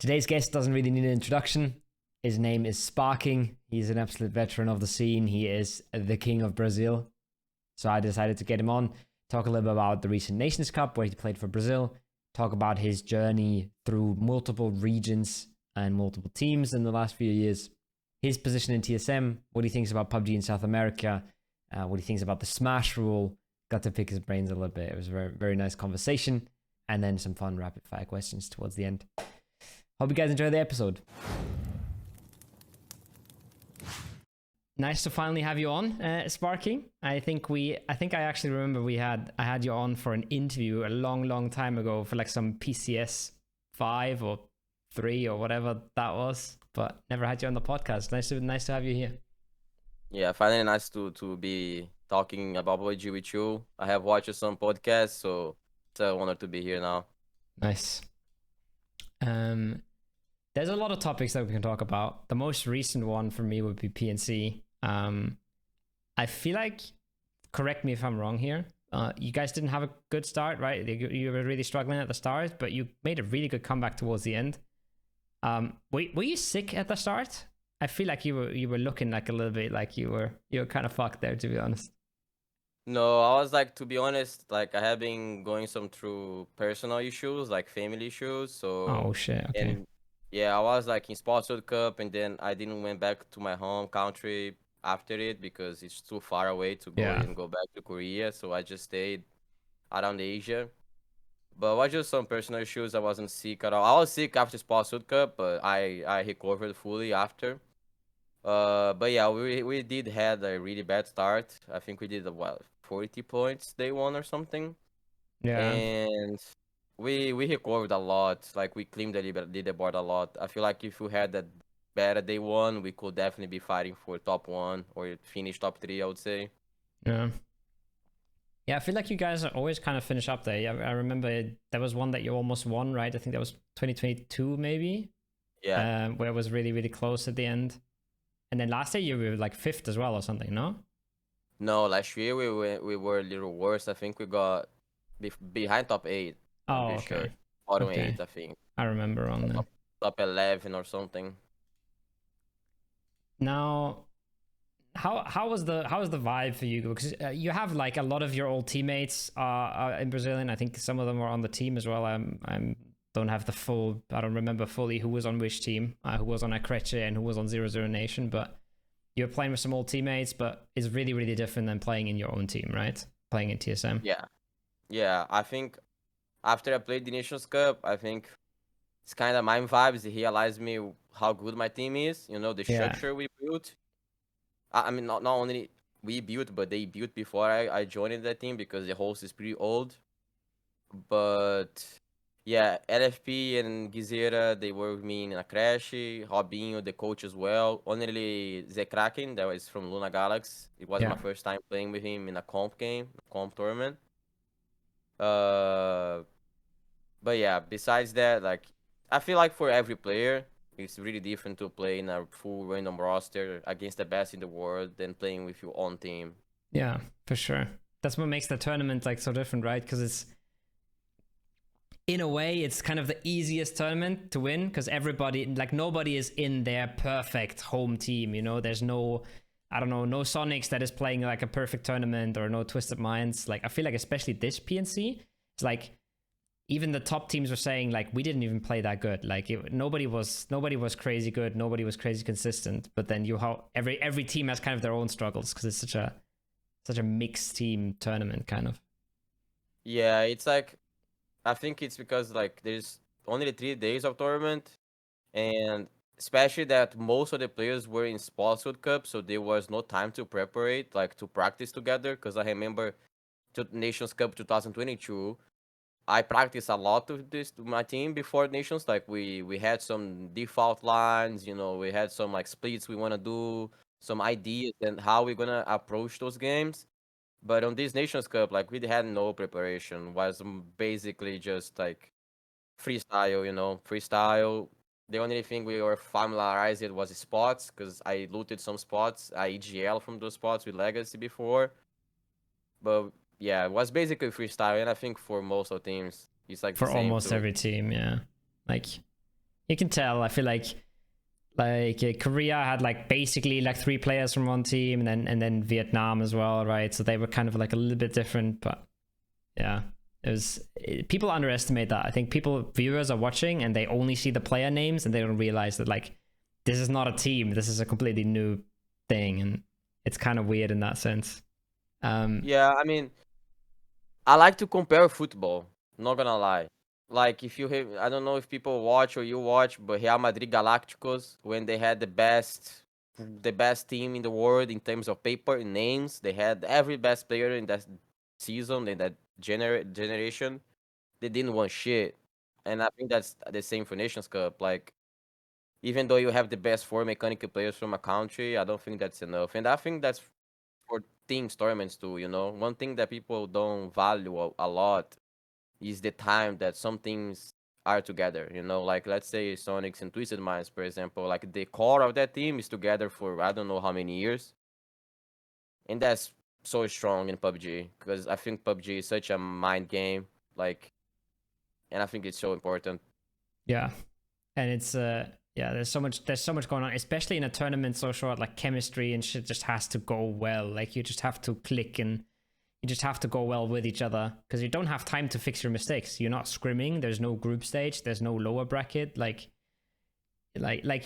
Today's guest doesn't really need an introduction. His name is Sparkingg. He's an absolute veteran of the scene. He is the king of Brazil. So I decided to get him on, talk a little bit about the recent Nations Cup where he played for Brazil, talk about his journey through multiple regions and multiple teams in the last few years, his position in TSM, what he thinks about PUBG in South America, what he thinks about the Smash rule. Got to pick his brains a little bit. It was a very, very nice conversation. And then some fun rapid fire questions towards the end. Hope you guys enjoy the episode. Nice to finally have you on, Sparkingg. I think I actually remember I had you on for an interview a long time ago for like some PCS 5 or 3 or whatever that was, but never had you on the podcast. Nice to have you here. Yeah, finally nice to be talking about PUBG with you. I have watched some podcasts, so it's an honor to be here now. Nice. There's a lot of topics that we can talk about. The most recent one for me would be PNC. I feel like, correct me if I'm wrong here, you guys didn't have a good start, right? You were really struggling at the start, but you made a really good comeback towards the end. Were you sick at the start? I feel like you were looking like a little bit like you were kind of fucked there, to be honest. No, I was like, to be honest, like I have been going through personal issues, like family issues. So Oh shit, okay. And yeah, I was like in Sports World Cup, and then I didn't went back to my home country after it because it's too far away to go back to Korea. So I just stayed around Asia. But it was just some personal issues. I wasn't sick at all. I was sick after Sports World Cup, but I recovered fully after. But yeah, we did had a really bad start. I think we did 40 points day one or something. Yeah. And we recovered a lot. Like we cleaned the leaderboard a lot. I feel like if we had that better day one, we could definitely be fighting for top 1 or finish top 3, I would say. Yeah. Yeah, I feel like you guys always kind of finish up there. Yeah, I remember there was one that you almost won, right? I think that was 2022 maybe. Yeah. Where it was really, really close at the end. And then last year you were like 5th as well or something, no? No, last year we were a little worse. I think we got behind top 8. I'm pretty sure. Bottom 8, I think. I remember on there. Top 11 or something. Now, how was the vibe for you? Because you have like a lot of your old teammates are in Brazilian. I think some of them are on the team as well. I don't remember fully who was on which team, who was on A Creche and who was on 00 Nation, but you're playing with some old teammates, but it's really, really different than playing in your own team, right? Playing in TSM. Yeah, I think after I played the Nations Cup, I think it's kind of my vibes. It realized me how good my team is. You know, the structure we built. I mean, not only we built, but they built before I joined that team because the host is pretty old. But yeah, LFP and Gizera, they were with me in A Creche. Robinho, the coach as well. Only the Kraken, that was from Luna Galaxy. It was my first time playing with him in a comp tournament. But yeah, besides that, like, I feel like for every player, it's really different to play in a full random roster against the best in the world than playing with your own team. Yeah, for sure. That's what makes the tournament like so different, right? Because it's, in a way, it's kind of the easiest tournament to win because nobody is in their perfect home team. You know, there's no Sonics that is playing like a perfect tournament or no Twisted Minds. Like, I feel like especially this PNC, it's like even the top teams were saying like we didn't even play that good. Like nobody was crazy good, nobody was crazy consistent. But then every team has kind of their own struggles because it's such a mixed team tournament kind of. Yeah, it's like, I think it's because like there's only 3 days of tournament, and especially that most of the players were in Sports World Cup, so there was no time to prepare, like to practice together. Because I remember Nations Cup 2022, I practiced a lot with my team before Nations. Like we had some default lines, you know, we had some like splits we want to do, some ideas and how we're gonna approach those games. But on this Nations Cup, like we had no preparation. Was basically just like freestyle, you know, freestyle. The only thing we were familiarized was spots because I looted some spots. I EGL from those spots with Legacy before. But yeah, it was basically freestyle, and I think for most of teams, it's like for the same almost too. every team, yeah. Like You can tell. I feel like Korea had like basically like 3 players from one team, and then Vietnam as well, right? So they were kind of like a little bit different, but yeah, people underestimate that. I think viewers are watching and they only see the player names and they don't realize that like this is not a team. This is a completely new thing, and it's kind of weird in that sense. Yeah, I mean, I like to compare football. Not gonna lie. Like if you have, I don't know if people watch or you watch, but Real Madrid Galacticos when they had the best team in the world in terms of paper names, they had every best player in that season in that generation. They didn't want shit, and I think that's the same for Nations Cup. Like even though you have the best 4 mechanical players from a country, I don't think that's enough, and I think that's for teams tournaments too. One thing that people don't value a lot is the time that some things are together. Like let's say Sonics and Twisted Minds, for example. Like the core of that team is together for I don't know how many years, and that's so strong in PUBG because I think PUBG is such a mind game. Like, and I think it's so important. Yeah, and it's yeah, there's so much going on, especially in a tournament so short. Like chemistry and shit just has to go well. Like you just have to click and you just have to go well with each other because you don't have time to fix your mistakes. You're not scrimming. There's no group stage. There's no lower bracket. Like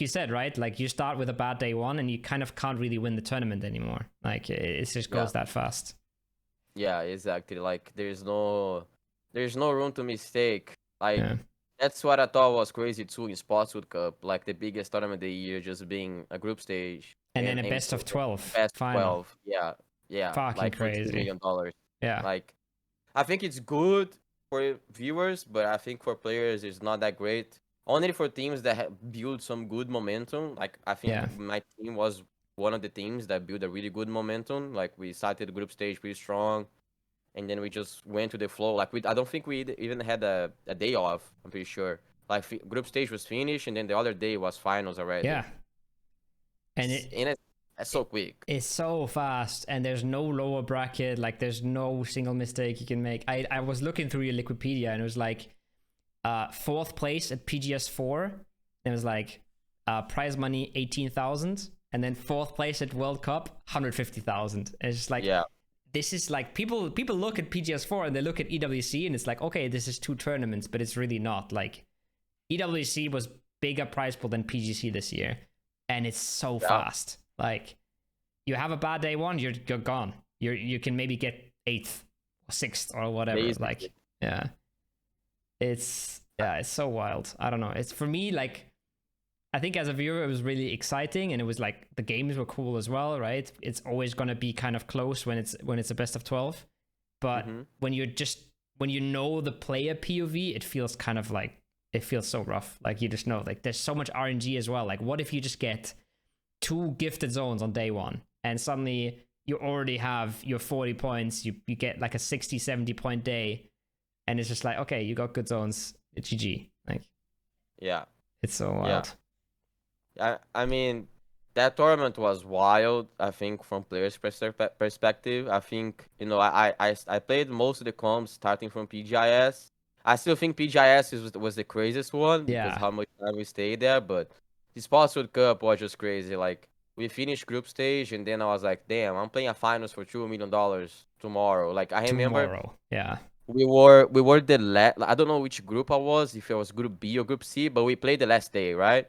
you said, right? Like you start with a bad day one and you kind of can't really win the tournament anymore. Like it just goes that fast. Yeah, exactly. Like there's no room to mistake. Like that's what I thought was crazy too in Sportswood Cup, like the biggest tournament of the year just being a group stage and then a best of 12 best final. 12. Yeah, Fucking like for crazy. $2 million. Yeah. Like I think it's good for viewers, but I think for players it's not that great. Only for teams that build some good momentum. Like I think my team was one of the teams that built a really good momentum. Like we started the group stage pretty strong, and then we just went to the flow. Like I don't think we even had a day off. I'm pretty sure. Like group stage was finished, and then the other day was finals already. Yeah. And it's so quick. It's so fast, and there's no lower bracket. Like there's no single mistake you can make. I was looking through your Wikipedia, and it was like 4th place at PGS4. And it was like prize money 18,000, and then 4th place at World Cup 150,000. It's just like this is like people look at PGS4 and they look at EWC, and it's like, okay, this is 2 tournaments, but it's really not. Like EWC was bigger prize pool than PGC this year, and it's so fast. Like you have a bad day one, you're gone. You can maybe get 8th or 6th or whatever. Basically. Like it's so wild. I don't know. It's for me, like I think as a viewer it was really exciting, and it was like the games were cool as well, right? It's always gonna be kind of close when it's a best of 12. But when you know the player POV, it feels kind of like it feels so rough. Like you just know, like there's so much RNG as well. Like what if you just get 2 gifted zones on day one and suddenly you already have your 40 points, you get like a 60-70 point day, and it's just like, okay, you got good zones, it's GG. Like it's so wild. I mean that tournament was wild. I think from players perspective, I think I played most of the comps starting from PGIS. I still think PGIS was the craziest one because how much time we stayed there, but the Sportswood Cup was just crazy. Like we finished group stage, and then I was like, damn, I'm playing a finals for $2 million tomorrow. Like I remember we were the last. I don't know which group I was, if it was group B or group C, but we played the last day, right?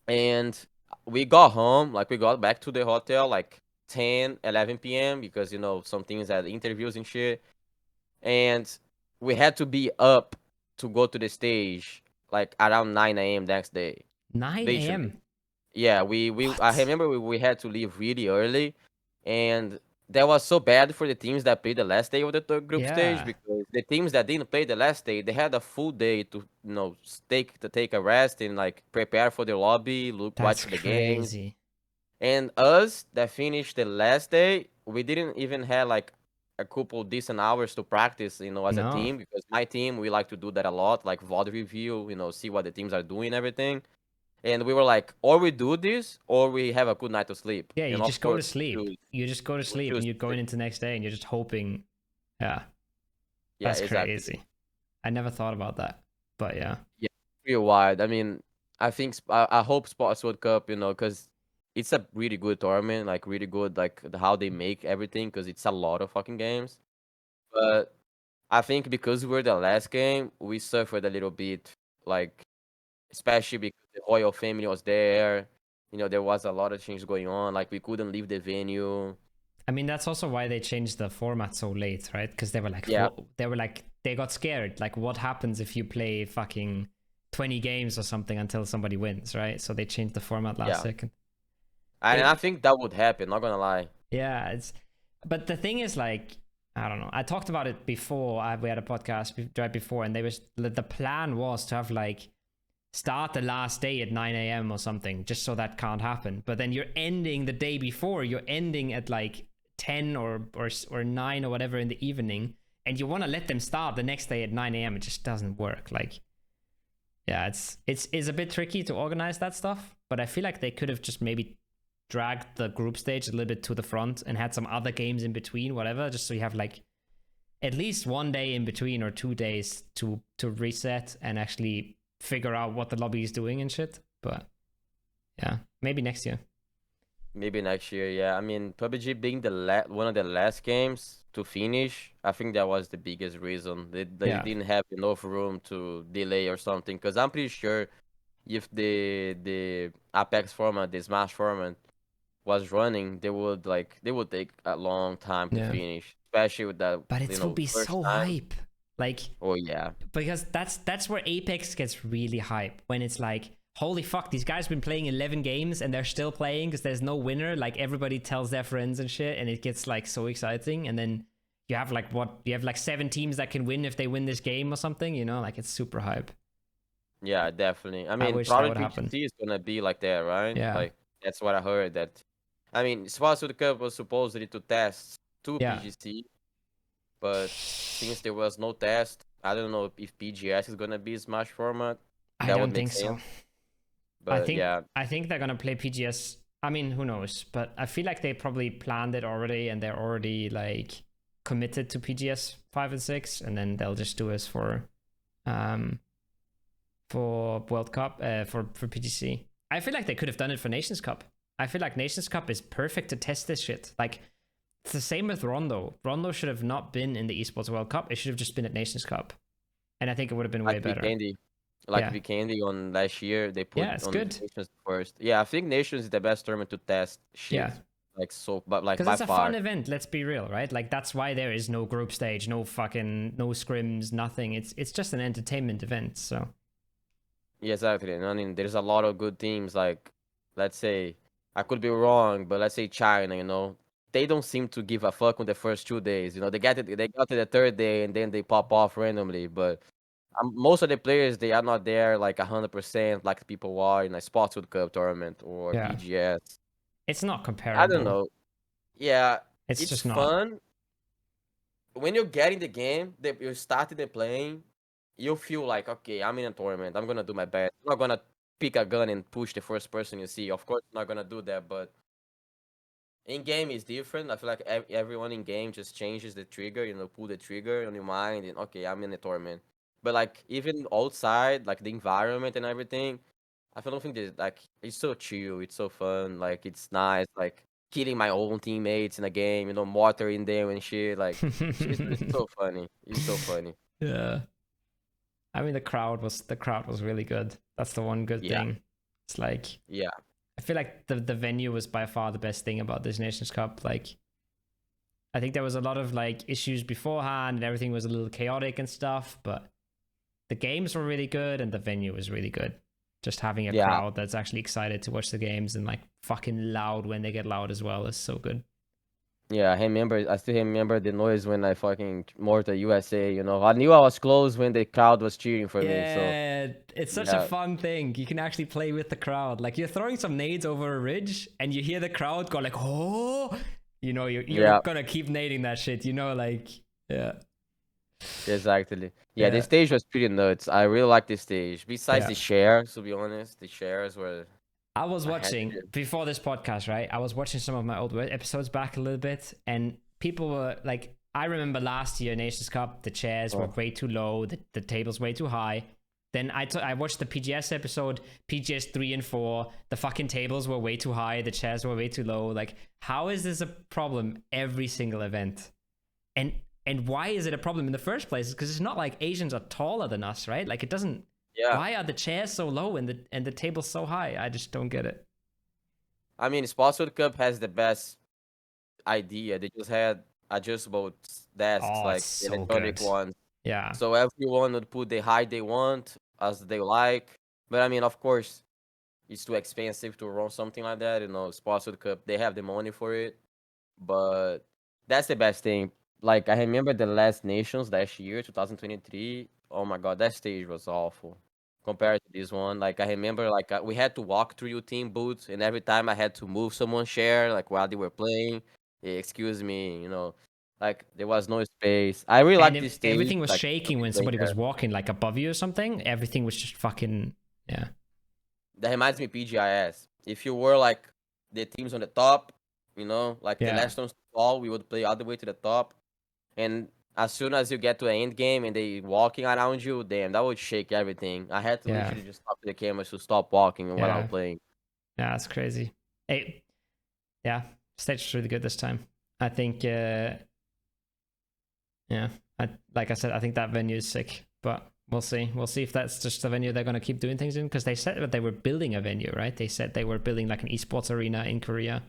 And we got home, like we got back to the hotel like 10-11 p.m. because some things had interviews and shit, and we had to be up to go to the stage like around 9 a.m. next day. 9 a.m. Yeah, I remember we had to leave really early, and that was so bad for the teams that played the last day of the group stage, because the teams that didn't play the last day, they had a full day to take a rest and like prepare for the lobby, watch the games. And us that finished the last day, we didn't even have like a couple decent hours to practice, as a team, because my team, we like to do that a lot, like VOD review, see what the teams are doing and everything. And we were like, or we do this, or we have a good night to sleep. Yeah, you just go to sleep. You just go to sleep, and you're going into the next day, and you're just hoping. Yeah, that's exactly. crazy. I never thought about that, but yeah. pretty wild. I mean, I think I hope Sports World Cup, because it's a really good tournament, like really good, like how they make everything, because it's a lot of fucking games. But I think because we're the last game, we suffered a little bit, like especially because the royal family was there. There was a lot of things going on. Like we couldn't leave the venue. I mean, that's also why they changed the format so late, right? Because they were like, Yeah, they got scared. Like, what happens if you play fucking 20 games or something until somebody wins, right? So they changed the format last yeah. second. And It, I think that would happen, not gonna lie. yeah, but the thing is, like, I don't know. I talked about it before. We had a podcast right before, and the plan was to have like start the last day at 9 a.m. or something, just so that can't happen. But then you're ending the day before. You're ending at like 10 or 9 or whatever in the evening, and you want to let them start the next day at 9 a.m. It just doesn't work. Like, yeah, it's a bit tricky to organize that stuff. But I feel like they could have just maybe dragged the group stage a little bit to the front and had some other games in between, whatever, just so you have like at least one day in between or 2 days to reset and actually figure out what the lobby is doing and shit. But yeah, maybe next year. Maybe next year, yeah. I mean, PUBG being one of the last games to finish, I think that was the biggest reason. They Yeah. didn't have enough room to delay or something. Because I'm pretty sure if the Apex format, the Smash format was running, they would take a long time to Yeah. finish, especially with that, But it will be first so time. hype. Like, Oh yeah, because that's where Apex gets really hype, when it's like, holy fuck, these guys have been playing 11 games and they're still playing because there's no winner. Like, everybody tells their friends and shit, and it gets like so exciting. And then you have like 7 teams that can win if they win this game or something, like it's super hype. yeah, definitely. I I mean, wish that probably would happen. PGC is gonna be like that, right? Yeah. Like that's what I heard. That I mean, Sports World Cup was supposedly to test two Yeah. PGC, but since there was no test, I don't know if PGS is gonna be Smash format. I That would don't make think so. sense. But yeah, I think they're gonna play PGS. I mean, who knows? But I feel like they probably planned it already, and they're already like committed to PGS 5 and 6, and then they'll just do us for World Cup, for PGC. I feel like they could have done it for Nations Cup. I feel like Nations Cup is perfect to test this shit. Like, it's the same with Rondo. Rondo should have not been in the Esports World Cup. It should have just been at Nations Cup, and I think it would have been way like better. Vikendi, Yeah. On last year, they put Yeah, it's on good. Nations first. Yeah, I think Nations is the best tournament to test shit. Yeah. Like so, but like Because by it's a far. fun event, let's be real, right? Like, that's why there is no group stage, no scrims, nothing. It's just an entertainment event. So Yeah, exactly. And I mean, there's a lot of good teams. Like, let's say, I could be wrong, but let's say China. They don't seem to give a fuck on the first 2 days. They got to the third day and then they pop off randomly. But most of the players, they are not there like 100% like people are in a Sports World Cup tournament or yeah, PGS. it's not I don't comparable. know. Yeah, It's it's just not. fun when you get in the game. You started the playing. You feel like, okay, I'm in a tournament. I'm gonna do my best. I'm not gonna pick a gun and push the first person you see. Of course, I'm not gonna do that. But in game is different. I feel like everyone in game just changes the trigger. Pull the trigger on your mind, and okay, I'm in a tournament. But like even outside, like the environment and everything, don't think that like it's so chill. It's so fun. Like it's nice. Like killing my own teammates in a game. Mortaring them and shit. Like it's so funny. It's so funny. Yeah. I mean, the crowd was really good. That's the one good Yeah. thing. It's like, Yeah. I feel like the venue was by far the best thing about this Nations Cup. Like, I think there was a lot of like issues beforehand and everything was a little chaotic and stuff, but the games were really good and the venue was really good. Just having a Yeah. crowd that's actually excited to watch the games and like fucking loud when they get loud as well is so good. Yeah, I still remember the noise when I fucking Mortar USA, I knew I was close when the crowd was cheering for me, so Yeah, it's such a yeah. fun thing. You can actually play with the crowd. Like, you're throwing some nades over a ridge and you hear the crowd go like, oh, you're Yeah, gonna keep nading that shit, like, yeah. exactly. Yeah, the Yeah. stage was pretty nuts. I really like the stage. Besides Yeah. the shares, to be honest, the shares were I was I had watching to. before this podcast, right? I was watching some of my old episodes back a little bit, and people were like, I remember last year, Nations Cup, the chairs were Oh, way too low, the tables way too high. Then I watched the PGS episode, PGS 3 and 4. The fucking tables were way too high. The chairs were way too low. Like, how is this a problem every single event? And why is it a problem in the first place? Because it's not like Asians are taller than us, right? Like, it doesn't. Yeah. Why are the chairs so low and the tables so high? I just don't get it. I mean, Sports World Cup has the best idea. They just had adjustable desks, Oh, like it's the so electronic good. ones. Yeah. So everyone would put the height they want as they like. But I mean, of course, it's too expensive to run something like that. You know, Sports World Cup, they have the money for it. But that's the best thing. Like, I remember the last Nations last year, 2023. Oh my God, that stage was awful compared to this one. Like, I remember, like, we had to walk through your team booths, and every time I had to move someone's chair, like, while they were playing. Excuse me, you know, like, there was no space. I really And like if this stage. everything was Like, shaking when playing somebody there. was walking like above you or something, everything was just fucking, yeah. That reminds me PGIS. If you were, like, the teams on the top, you know, like the Yeah. last ones to fall, we would play all the way to the top. And as soon as you get to an end game and they walking around you, damn, that would shake everything. I had to Yeah. literally just stop the cameras to stop walking while I Yeah. was playing. Yeah, that's crazy. Hey, yeah, stage was really good this time. I think, yeah, like I said, I think that venue is sick, but we'll see. We'll see if that's just the venue they're going to keep doing things in, because they said that they were building a venue, right? They said they were building like an esports arena in Korea.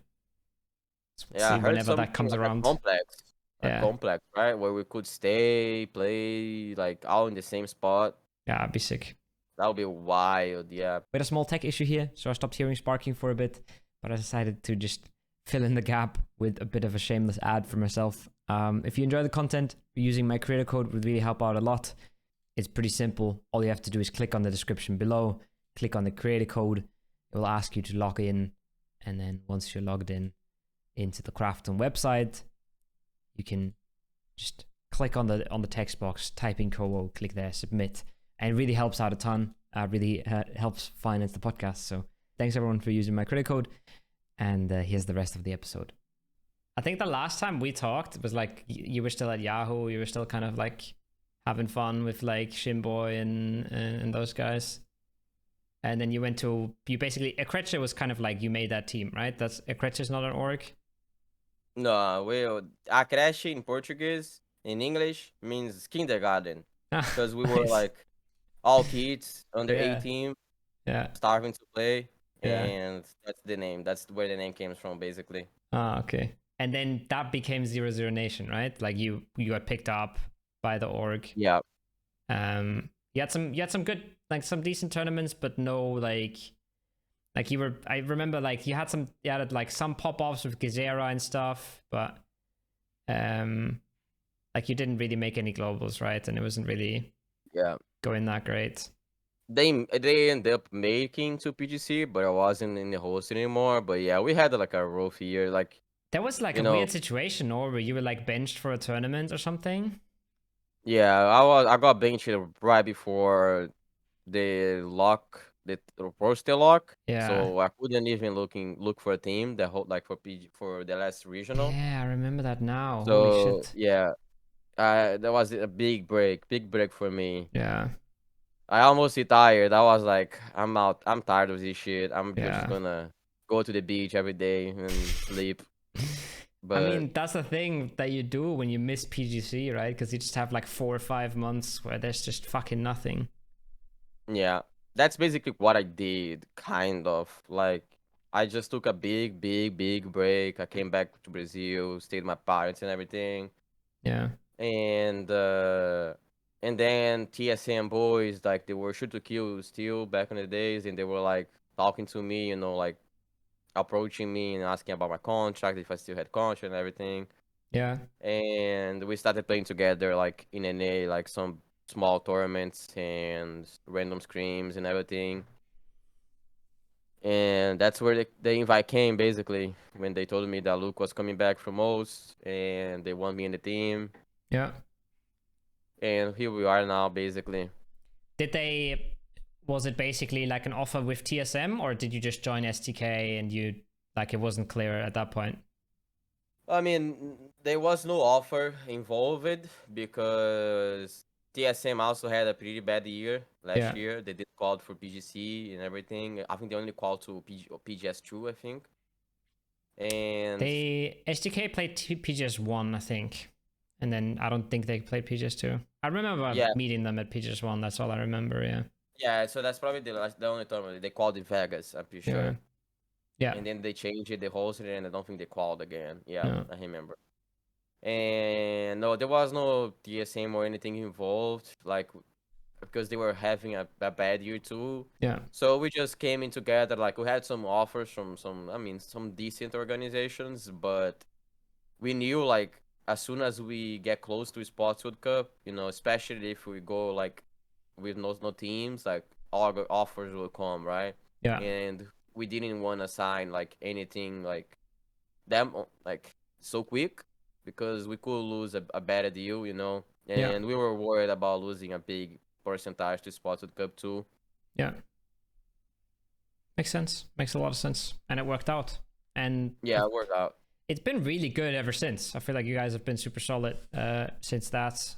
So we'll Yeah, I see heard whenever something that comes like around. a Yeah. complex, right, where we could stay, play, like all in the same spot. Yeah, it'd be sick. That would be wild. Yeah. We had a small tech issue here, so I stopped hearing Sparkingg for a bit, but I decided to just fill in the gap with a bit of a shameless ad for myself. If you enjoy the content, using my creator code would really help out a lot. It's pretty simple. All you have to do is click on the description below, click on the creator code. It will ask you to log in, and then once you're logged in into the Crafton website, you can just click on the text box, type in Kowo, click there, submit, and it really helps out a ton. Really helps finance the podcast. So thanks everyone for using my credit code, and here's the rest of the episode. I think the last time we talked was like you were still at Yahoo. You were still kind of like having fun with like Shimboy and those guys. And then you basically, A Creche was kind of like you made that team, right? That's A Creche is not an org. No, well, A Creche in Portuguese, in English, means kindergarten. Because we were Nice. like all kids under Yeah. 18, Yeah. starving to play. Yeah. And that's the name. That's where the name came from, basically. Ah, okay. And then that became 00 Nation, right? Like you got picked up by the org. Yeah. You had some good, like some decent tournaments, but no like you were. I remember like you had like some pop-offs with Gazera and stuff, but like you didn't really make any globals, right? And it wasn't really going that great. They ended up making to PGC, but I wasn't in the host anymore. But yeah, we had like a rough year. Like there was like a weird situation, or where you were like benched for a tournament or something. Yeah, I got benched right before the lock, the roster lock. Yeah. So I couldn't even look for a team that hold like for the last regional. Yeah, I remember that now. So Holy shit. yeah, that was a big break for me. Yeah. I almost retired. I was like, I'm out. I'm tired of this shit. I'm just gonna go to the beach every day and sleep. But I mean, that's the thing that you do when you miss PGC, right? Because you just have like 4 or 5 months where there's just fucking nothing. Yeah, that's basically what I did, kind of. Like, I just took a big break. I came back to Brazil, stayed with my parents and everything. Yeah. And then TSM boys, like, they were shoot to kill still back in the days, and they were like talking to me, you know, like approaching me and asking about my contract, if I still had contract and everything. Yeah. And we started playing together, like in NA, like some small tournaments and random scrims and everything. And that's where the invite came, basically, when they told me that Luke was coming back from OS and they want me in the team. Yeah. And here we are now, basically. Was it basically like an offer with TSM, or did you just join STK and you, like, it wasn't clear at that point? I mean, there was no offer involved because TSM also had a pretty bad year last Yeah. year. They did called for PGC and everything. I think they only called to PGS2, I think. And They SDK played PGS1, I think, and then I don't think they played PGS2. I remember yeah, meeting them at PGS1. That's all I remember. Yeah. yeah. So that's probably the only tournament they called in Vegas. I'm pretty Yeah. sure. Yeah. And then they changed it, they hosted it, and I don't think they called again. Yeah, Yeah. I remember. And no, there was no TSM or anything involved, like because they were having a bad year too. Yeah. So we just came in together. Like we had some offers from some decent organizations, but we knew like as soon as we get close to Sports World Cup, especially if we go like with no teams, like all the offers will come, right? Yeah. And we didn't want to sign like anything like them like so quick because we could lose a better deal, Yeah. and we were worried about losing a big percentage to Sports World Cup too. Yeah. Makes sense. Makes a lot of sense. And it worked out. And Yeah, it worked out. it's been really good ever since. I feel like you guys have been super solid since that.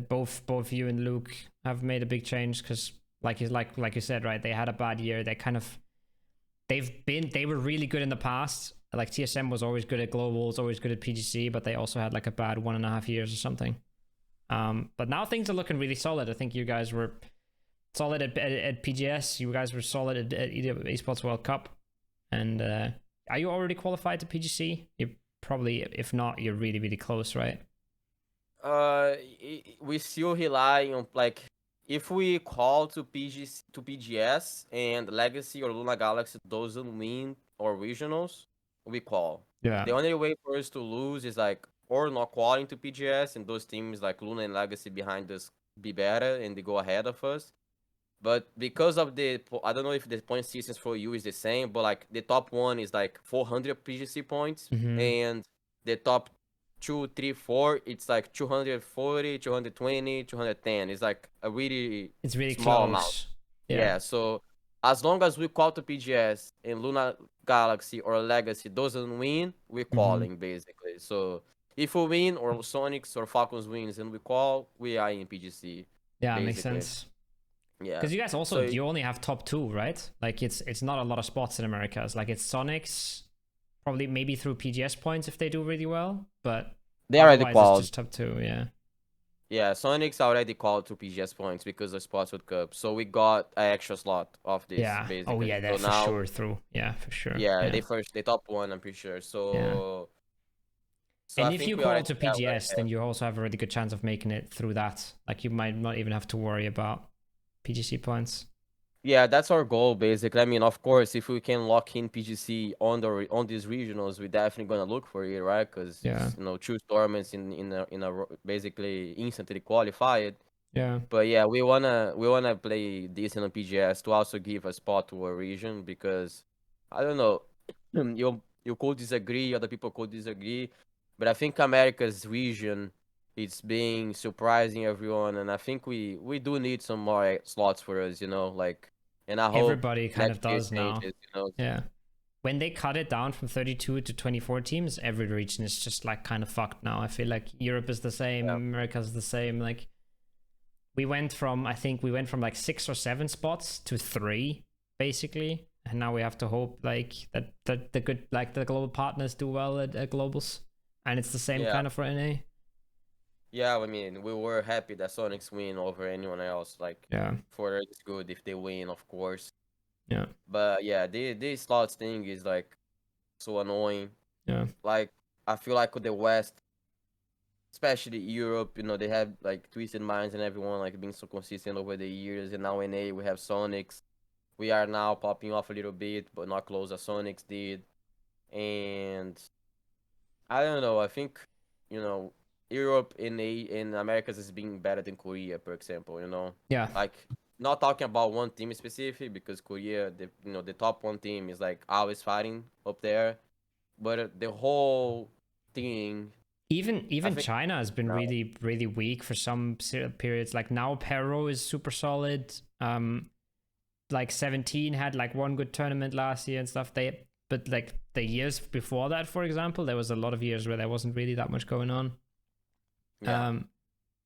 Both you and Luke have made a big change because like you said, right, they had a bad year. They were really good in the past. Like TSM was always good at globals, always good at PGC, but they also had like a bad 1.5 years or something. But now things are looking really solid. I think you guys were solid at PGS. You guys were solid at Esports World Cup. And are you already qualified to PGC? You probably, if not, you're really, really close, right? We still rely on like if we call to PGS and Legacy or Luna Galaxy doesn't win or regionals, we call. Yeah. The only way for us to lose is like or not calling to PGS and those teams like Luna and Legacy behind us be better and they go ahead of us. But because of I don't know if the point systems for you is the same, but like the top one is like 400 PGC points, and the top 2, 3, 4, it's like 240, 220, 210. It's like a really It's really small close. amount. Yeah. So as long as we call to PGS and Luna Galaxy or Legacy doesn't win, we're calling basically. So if we win or Sonics or Falcons wins and we call, we are in PGC. Yeah, basically. makes sense. Yeah. Because you guys also, you only have top 2, right? Like it's not a lot of spots in America. It's like it's Sonics, probably maybe through PGS points if they do really well, but they already otherwise called. it's just top 2, yeah. Yeah, Sonics already called to PGS points because of Sports World Cup. So we got an extra slot of this, basically. Oh yeah, that's so for now, sure through. Yeah, for sure. Yeah, they top 1, I'm pretty sure. So, so and I if think you we call already to PGS, then you also have a really good chance of making it through that. Like you might not even have to worry about PGC points. Yeah, that's our goal basically. I mean, of course, if we can lock in PGC on these regionals, we're definitely gonna look for it, right? Because choose tournaments in a basically instantly qualified. Yeah. But yeah, we wanna play decent on PGS to also give a spot to a region because I don't know, you could disagree, other people could disagree, but I think America's region it's being surprising everyone, and I think we do need some more slots for us, like, and I hope everybody kind of does now. changes, Yeah. When they cut it down from 32 to 24 teams, every region is just like kind of fucked now. I feel like Europe is the same, America's the same. Like we went from like 6 or 7 spots to 3 basically, and now we have to hope like that the good like the global partners do well at globals, and it's the same kind of for NA. Yeah, I mean, we were happy that Sonics win over anyone else. Like, for us, it's good if they win, of course. Yeah. But yeah, this slots thing is like so annoying. Yeah. Like, I feel like with the West, especially Europe, they have like twisted minds and everyone like being so consistent over the years. And now in NA, we have Sonics. We are now popping off a little bit, but not close as Sonics did. And I don't know. I think, Europe in Americas is being better than Korea, for example, Yeah. Like not talking about one team specific because Korea, the top one team is like always fighting up there, but the whole thing. Even China has been really, really weak for some periods. Like now Pero is super solid. Like 17 had like one good tournament last year and stuff. But like the years before that, for example, there was a lot of years where there wasn't really that much going on. Yeah.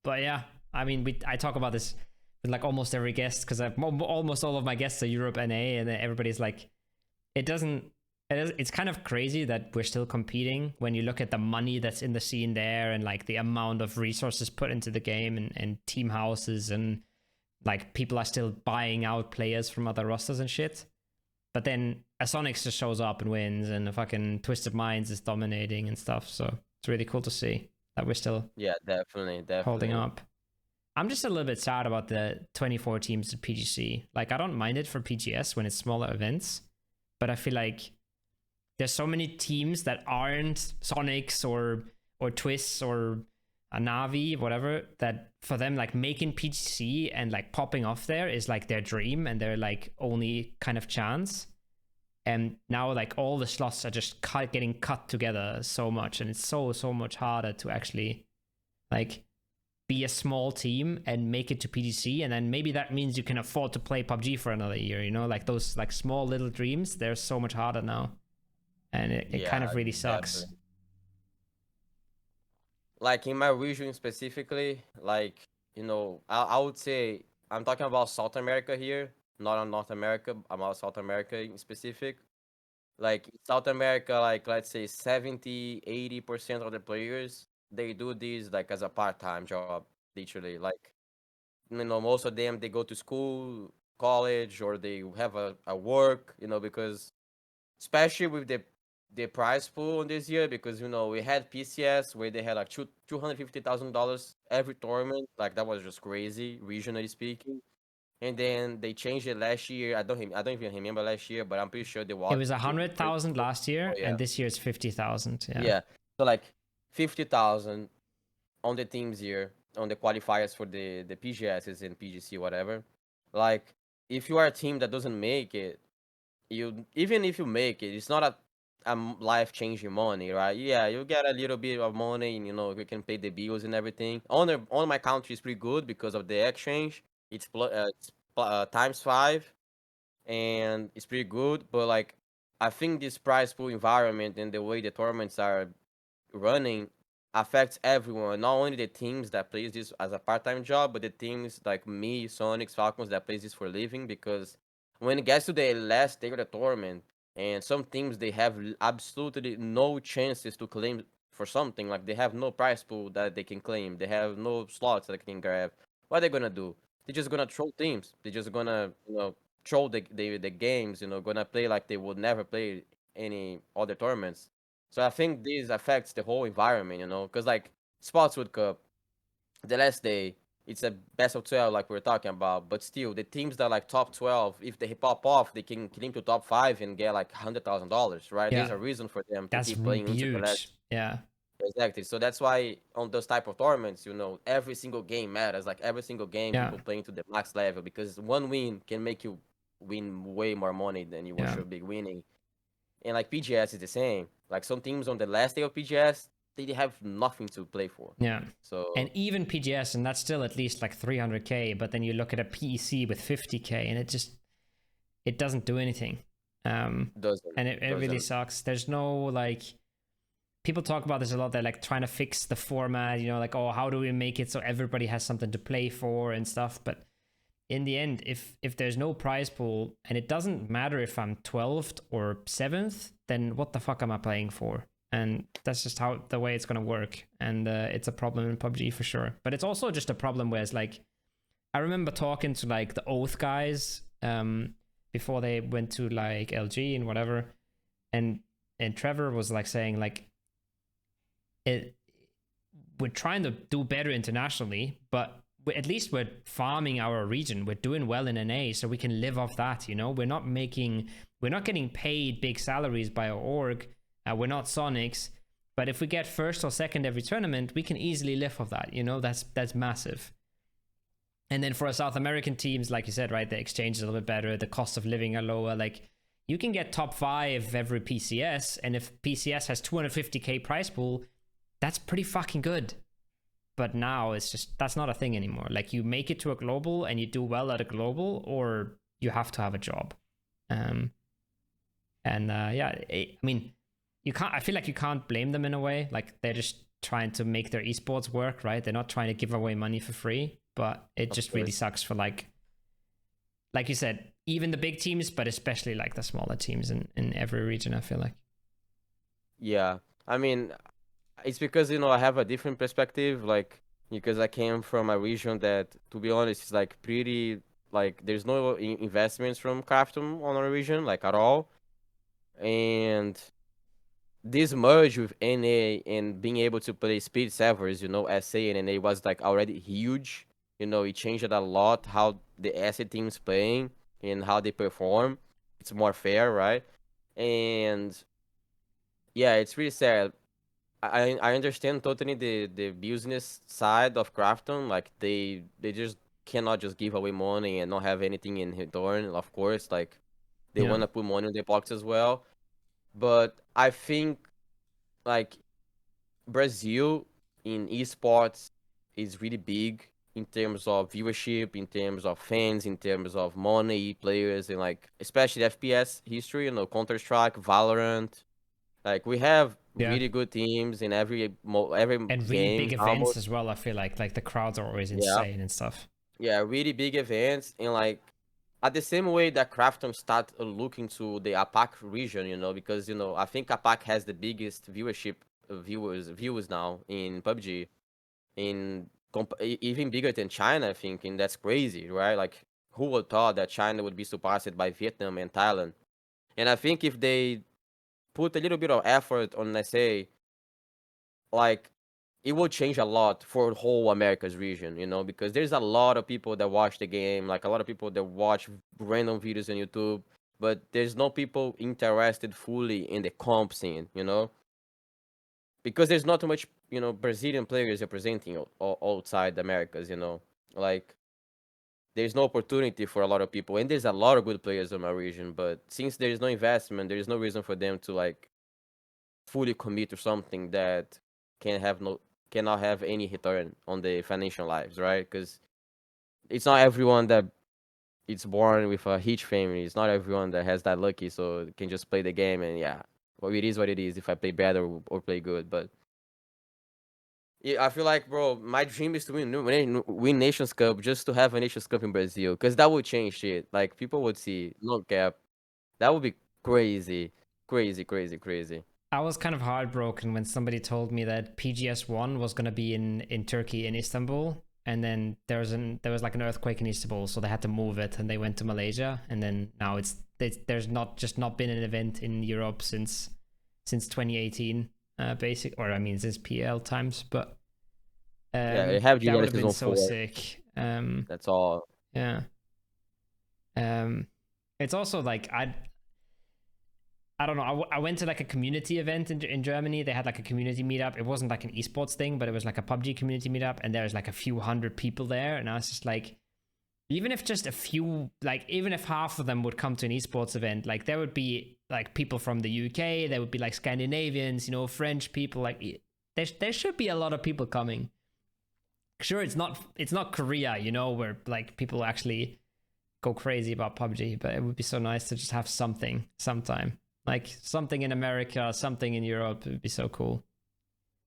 But yeah, I mean, I talk about this with like almost every guest because almost all of my guests are Europe NA, and everybody's like, it's kind of crazy that we're still competing when you look at the money that's in the scene there and like the amount of resources put into the game and team houses, and like people are still buying out players from other rosters and shit. But then a Sonics just shows up and wins, and a fucking Twisted Minds is dominating and stuff. So it's really cool to see that we're still definitely holding up. I'm just a little bit sad about the 24 teams at PGC. Like, I don't mind it for PGS when it's smaller events, but I feel like there's so many teams that aren't Sonics or Twists or a Navi, whatever, that for them, like, making PGC and like popping off there is like their dream and their like only kind of chance. And now like all the slots are just getting cut together so much, and it's so much harder to actually like be a small team and make it to PGC, and then maybe that means you can afford to play PUBG for another year, you know, like those like small little dreams, they're so much harder now, and it kind of really sucks. Definitely. Like in my region specifically, like, you know, I would say I'm talking about South America here, not on North America. I'm about South America in specific. Like South America, like let's say 70-80% of the players, they do this like as a part-time job, literally. Like, you know, most of them, they go to school, college, or they have a work, you know, because especially with the prize pool on this year, because, you know, we had PCS where they had like $250,000 every tournament. Like that was just crazy, regionally speaking. And then they changed it last year. I don't even remember last year, but I'm pretty sure they It was 100,000 last year, yeah. and this year it's 50,000. Yeah. So like 50,000 on the teams here, on the qualifiers for the PGSs and PGC, whatever. Like, if you are a team that doesn't make it, even if you make it, it's not a life-changing money, right? Yeah, you get a little bit of money, and, you know, you can pay the bills and everything. On my country is pretty good because of the exchange. It's times 5, and it's pretty good. But like, I think this prize pool environment and the way the tournaments are running affects everyone, not only the teams that plays this as a part-time job, but the teams like me, Sonics, Falcons, that plays this for a living. Because when it gets to the last day of the tournament, and some teams, they have absolutely no chances to claim for something, like they have no prize pool that they can claim, they have no slots that they can grab. What are they gonna do? They're just gonna troll teams. They're just gonna, you know, troll the games, you know, gonna play like they would never play any other tournaments. So I think this affects the whole environment, you know, because like Sportswood Cup, the last day, it's a best of 12 like we are talking about, but still the teams that are like top 12, if they pop off, they can climb to top 5 and get like $100,000, right? Yeah. There's a reason for them to That's keep playing into the huge. last. Yeah. Exactly. So that's why on those type of tournaments, you know, every single game matters. Like every single game, Yeah. people playing to the max level, because one win can make you win way more money than you should be winning. And like PGS is the same. Like some teams on the last day of PGS, they have nothing to play for. Yeah. So, and even PGS, and that's still at least like 300k, but then you look at a PEC with 50k, and it doesn't do anything. And it really sucks. There's no like, people talk about this a lot. They're like trying to fix the format, you know, like, oh, how do we make it so everybody has something to play for and stuff. But in the end, if there's no prize pool, and it doesn't matter if I'm 12th or 7th, then what the fuck am I playing for? And that's just the way it's going to work. And it's a problem in PUBG for sure. But it's also just a problem where it's like, I remember talking to like the Oath guys before they went to like LG and whatever. And Trevor was like saying like, we're trying to do better internationally, but at least we're farming our region. We're doing well in NA, so we can live off that, you know? We're not getting paid big salaries by our org. We're not Sonics, but if we get first or second every tournament, we can easily live off that, you know? That's massive. And then for our South American teams, like you said, right, the exchange is a little bit better, the cost of living are lower. Like, you can get top 5 every PCS, and if PCS has 250k prize pool, that's pretty fucking good. But now it's just, that's not a thing anymore. Like, you make it to a global and you do well at a global, or you have to have a job. I mean, I feel like you can't blame them in a way. Like, they're just trying to make their esports work, right? They're not trying to give away money for free. but it Of just really course. sucks for like you said, even the big teams, but especially like the smaller teams in every region, I feel like. Yeah. I mean, it's because, I have a different perspective, like, because I came from a region that, to be honest, is like pretty, like, there's no investments from Crafton on our region, like, at all. And this merge with NA and being able to play speed servers, SA and NA was like already huge. It changed a lot how the SA teams playing and how they perform. It's more fair, right? And yeah, it's really sad. I understand totally the business side of Crafton. Like they just cannot just give away money and not have anything in return. Of course, like they Yeah. want to put money in their pockets as well. But I think like Brazil in esports is really big in terms of viewership, in terms of fans, in terms of money, players, and like especially FPS history. Counter Strike, Valorant. Like we have Yeah. really good teams in every And really big game events almost. as well, I feel like the crowds are always Yeah, insane and stuff. yeah, really big events and like at the same way that Krafton start looking to the APAC region, because I think APAC has the biggest viewership viewers now in PUBG, even bigger than China, I think, and that's crazy, right? Like who would thought that China would be surpassed by Vietnam and Thailand? And I think if they put a little bit of effort on, let's say, like it will change a lot for the whole Americas region, because there's a lot of people that watch the game, like a lot of people that watch random videos on YouTube, but there's no people interested fully in the comp scene, because there's not too much, Brazilian players representing outside the Americas. Like there's no opportunity for a lot of people, and there's a lot of good players in my region, but since there is no investment, there is no reason for them to like fully commit to something that can have no cannot have any return on the financial lives, right? Because it's not everyone that it's born with a rich family. It's not everyone that has that lucky, so can just play the game and yeah, well, it is what it is. If I play bad or play good, but yeah, I feel like, bro, my dream is to win Nations Cup just to have a Nations Cup in Brazil, because that would change shit. Like people would see no cap. That would be crazy, crazy, crazy, crazy. I was kind of heartbroken when somebody told me that PGS1 was going to be in Turkey, in Istanbul, and then there was like an earthquake in Istanbul, so they had to move it and they went to Malaysia, and then now there's not been an event in Europe since 2018, since PL times, but Yeah, they have that would GDN have been season so 4. sick. That's all. Yeah. It's also like I don't know. I went to like a community event in Germany. They had like a community meetup. It wasn't like an esports thing, but it was like a PUBG community meetup, and there was like a few hundred people there. And I was just like, even if just a few, like even if half of them would come to an esports event, like there would be like people from the UK, there would be like Scandinavians, French people. Like there should be a lot of people coming. Sure, it's not Korea, where like people actually go crazy about PUBG, but it would be so nice to just have something sometime. Like something in America, something in Europe. It would be so cool.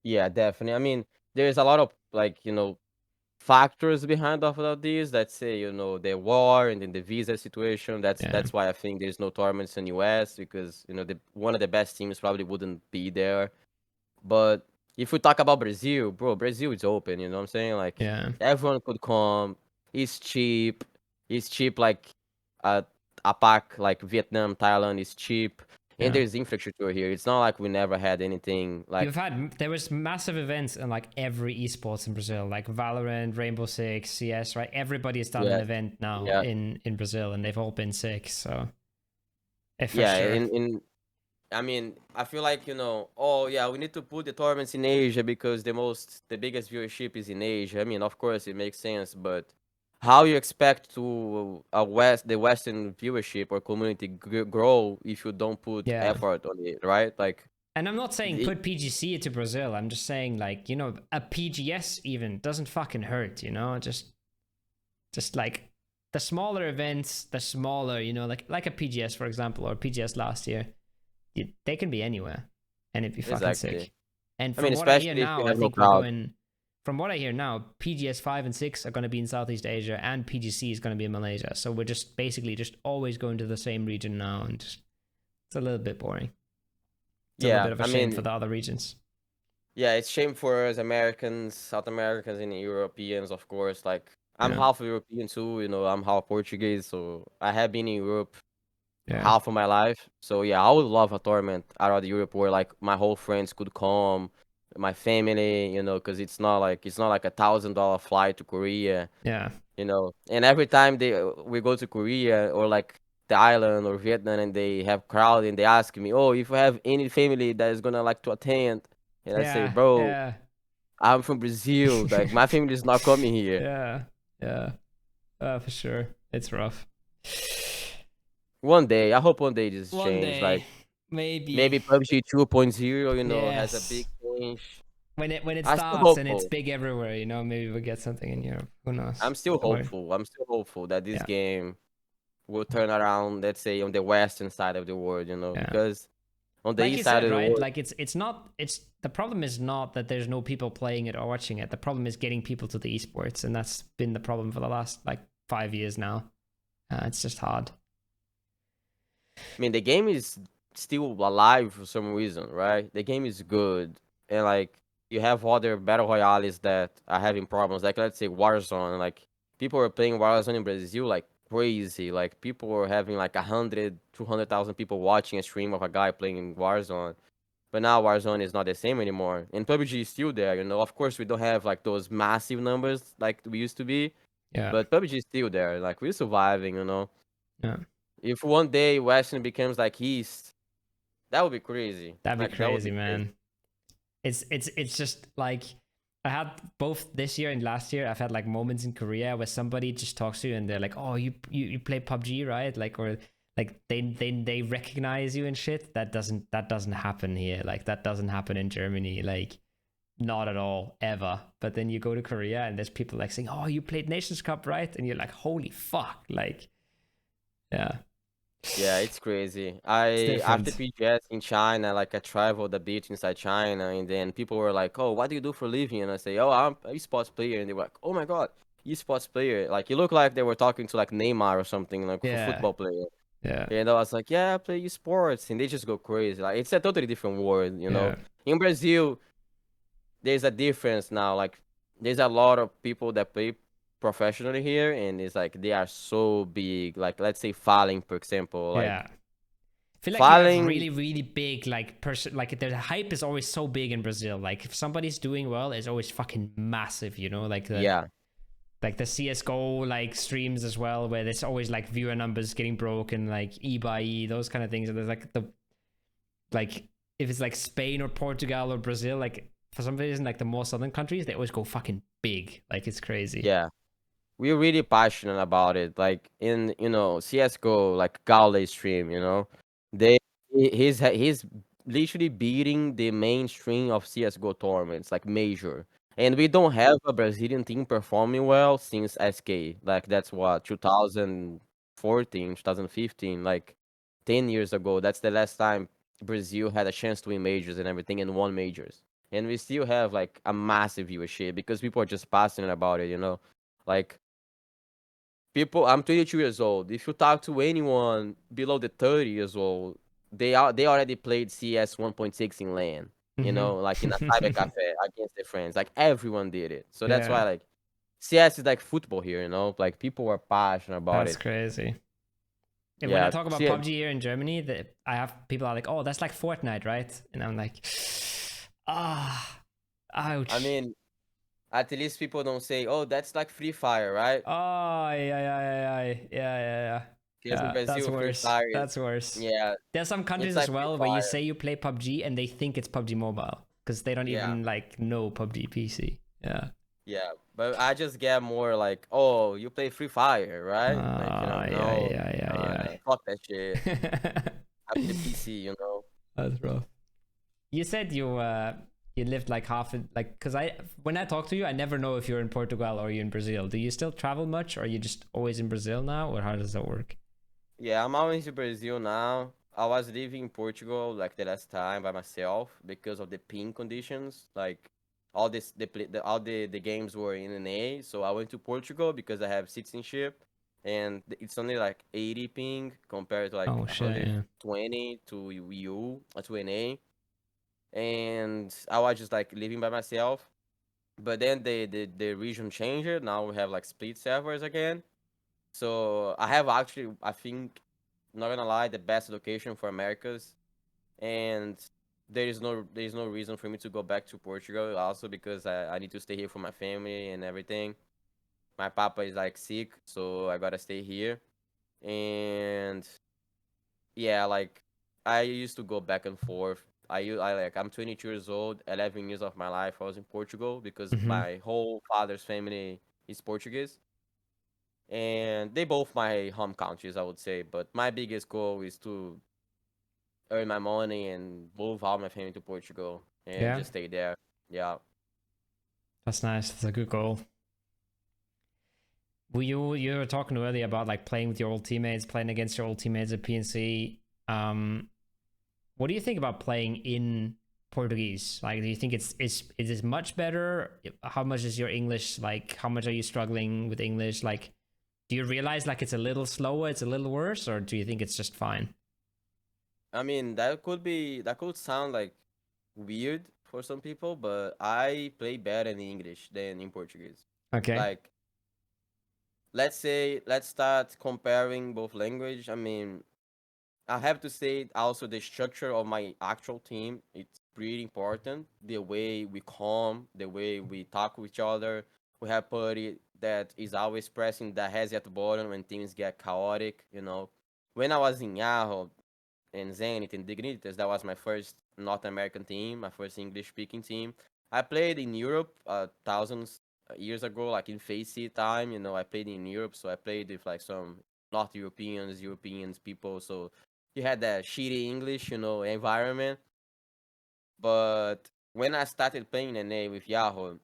Yeah, definitely. I mean, there's a lot of like, factors behind of these. Let's say, the war and then the visa situation. That's Yeah. that's why I think there's no tournaments in US because, one of the best teams probably wouldn't be there. But if we talk about Brazil, bro, Brazil is open, you know what I'm saying? Like Yeah. everyone could come. It's cheap. It's cheap like uh APAC, like Vietnam, Thailand is cheap. And Yeah. there's infrastructure here. It's not like we never had anything like There was massive events in like every esports in Brazil, like Valorant, Rainbow Six, CS, right? Everybody has done an yeah, event now yeah, in Brazil, and they've all been sick. So, for yeah. sure. In I mean, I feel like, oh yeah, we need to put the tournaments in Asia because the biggest viewership is in Asia. I mean, of course it makes sense, but how you expect to the Western viewership or community grow if you don't put Yeah. effort on it, right? Like, And I'm not saying it, put PGC into Brazil. I'm just saying like, a PGS even doesn't fucking hurt, just like the smaller events, the smaller, like a PGS, for example, or PGS last year, they can be anywhere and it'd be fucking exactly. sick. And I mean, from what I hear especially if you now, I have no think we're crowd. going from what I hear now, PGS 5 and 6 are going to be in Southeast Asia, and PGC is going to be in Malaysia. So we're just basically just always going to the same region now, and just, it's a little bit boring. It's a little bit of a shame for the other regions. Yeah, it's shame for us Americans, South Americans, and Europeans, of course. Like, I'm half European too, you know, I'm half Portuguese, so I have been in Europe half of my life. So yeah, I would love a tournament out of Europe where like my whole friends could come, my family, you know, because it's not like $1,000 flight to Korea. Yeah. You know, and every time we go to Korea or like Thailand or Vietnam and they have crowd and they ask me, oh, if you have any family that is gonna like to attend, and I say, bro, I'm from Brazil. Like my family is not coming here. Yeah. For sure. It's rough. One day, I hope one day this change. Like maybe PUBG 2.0, you know, has a big change. When it starts and it's big everywhere, you know, maybe we'll get something in Europe. Who knows? I'm still hopeful. I'm still hopeful that this game will turn around, let's say, on the western side of the world, you know, because on the east side of the world, like the problem is not that there's no people playing it or watching it. The problem is getting people to the esports, and that's been the problem for the last like 5 years now. It's just hard. I mean, the game is still alive for some reason, right? The game is good, and like you have other battle royales that are having problems. Like let's say Warzone. Like people are playing Warzone in Brazil like crazy. Like people were having like 100, 200,000 people watching a stream of a guy playing Warzone. But now Warzone is not the same anymore. And PUBG is still there, you know. Of course, we don't have like those massive numbers like we used to be. Yeah. But PUBG is still there. Like we're surviving, you know. Yeah. If one day Western becomes like East, that would be crazy. That'd be crazy, man. Crazy. It's just like I had both this year and last year. I've had like moments in Korea where somebody just talks to you and they're like, "Oh, you play PUBG, right?" Like, or like they recognize you and shit. That doesn't happen here. Like that doesn't happen in Germany. Like not at all ever. But then you go to Korea and there's people like saying, "Oh, you played Nations Cup, right?" And you're like, "Holy fuck!" Like, yeah. Yeah, it's crazy. After PGS in China, like I traveled a bit inside China, and then people were like, "Oh, what do you do for a living?" And I say, "Oh, I'm an esports player." And they were like, "Oh my god, esports player!" Like you look like they were talking to like Neymar or something, like a football player. Yeah. And I was like, "Yeah, I play esports," and they just go crazy. Like it's a totally different world, you know. In Brazil, there's a difference now. Like there's a lot of people that play professionally here, and it's like they are so big. Like let's say Fallen, for example. Like, I feel like you have really, really big like like the hype is always so big in Brazil. Like if somebody's doing well, it's always fucking massive, you know? Like like the CSGO like streams as well, where there's always like viewer numbers getting broken, like E by E, those kind of things. And there's like if it's like Spain or Portugal or Brazil, like for some reason, like the more southern countries, they always go fucking big. Like it's crazy. Yeah. We're really passionate about it. Like in, you know, CSGO, like Gaules stream, you know, he's literally beating the mainstream of CSGO tournaments, like major. And we don't have a Brazilian team performing well since SK. Like that's what 2014, 2015, like 10 years ago. That's the last time Brazil had a chance to win majors and everything and won majors. And we still have like a massive viewership because people are just passionate about it, you know. Like people, I'm 22 years old. If you talk to anyone below the 30 years old, they already played CS 1.6 in LAN. You know, like in a cyber cafe against their friends. Like everyone did it. So that's why like CS is like football here. You know, like people are passionate about it. That's crazy. Yeah, when I talk about PUBG here in Germany, I have people are like, "Oh, that's like Fortnite, right?" And I'm like, ouch. I mean, at least people don't say, "Oh, that's like Free Fire, right?" Oh, yeah. In Brazil, that's worse. Free Fire That's worse. Yeah. There's some countries as well where you say you play PUBG and they think it's PUBG Mobile because they don't even like know PUBG PC. Yeah. Yeah, but I just get more like, oh, you play Free Fire, right? Like, you know, yeah. Fuck that shit. I play PC, you know. That's rough. You said you lived like because when I talk to you, I never know if you're in Portugal or you're in Brazil. Do you still travel much, or are you just always in Brazil now, or how does that work? Yeah, I'm always in Brazil now. I was living in Portugal like the last time by myself because of the ping conditions. Like all the games were in an A. So I went to Portugal because I have citizenship, and it's only like 80 ping compared to like Oh shit, yeah. 120 to to an A. And I was just like living by myself. But then the region changed. Now we have like split servers again. So I have actually, I think, not gonna lie, the best location for Americas, and there is no reason for me to go back to Portugal. Also because I need to stay here for my family and everything. My papa is like sick, so I gotta stay here. And yeah, like I used to go back and forth. I'm 22 years old. 11 years of my life I was in Portugal because Mm-hmm. my whole father's family is Portuguese, and they both my home countries, I would say. But my biggest goal is to earn my money and move all my family to Portugal and Yeah, just stay there. Yeah. that's nice. That's a good goal. You were talking earlier about like playing with your old teammates, playing against your old teammates at PNC. What do you think about playing in Portuguese? Like, do you think it's much better? How much is your English like? How much are you struggling with English? Like, do you realize like it's a little slower, it's a little worse, or do you think it's just fine? I mean, that could sound like weird for some people, but I play better in English than in Portuguese. Okay. Like, let's start comparing both language. I mean, I have to say also the structure of my actual team, it's pretty important. The way we calm, the way we talk with each other. We have Purdy that is always pressing the heads at the bottom when things get chaotic. When I was in Yahoo and Zenit and Dignitas, that was my first North American team, my first English speaking team. I played in Europe thousands years ago, like in FACE time. I played in Europe, so I played with like some North Europeans people. So you had that shitty English, environment. But when I started playing NA with Yahoo,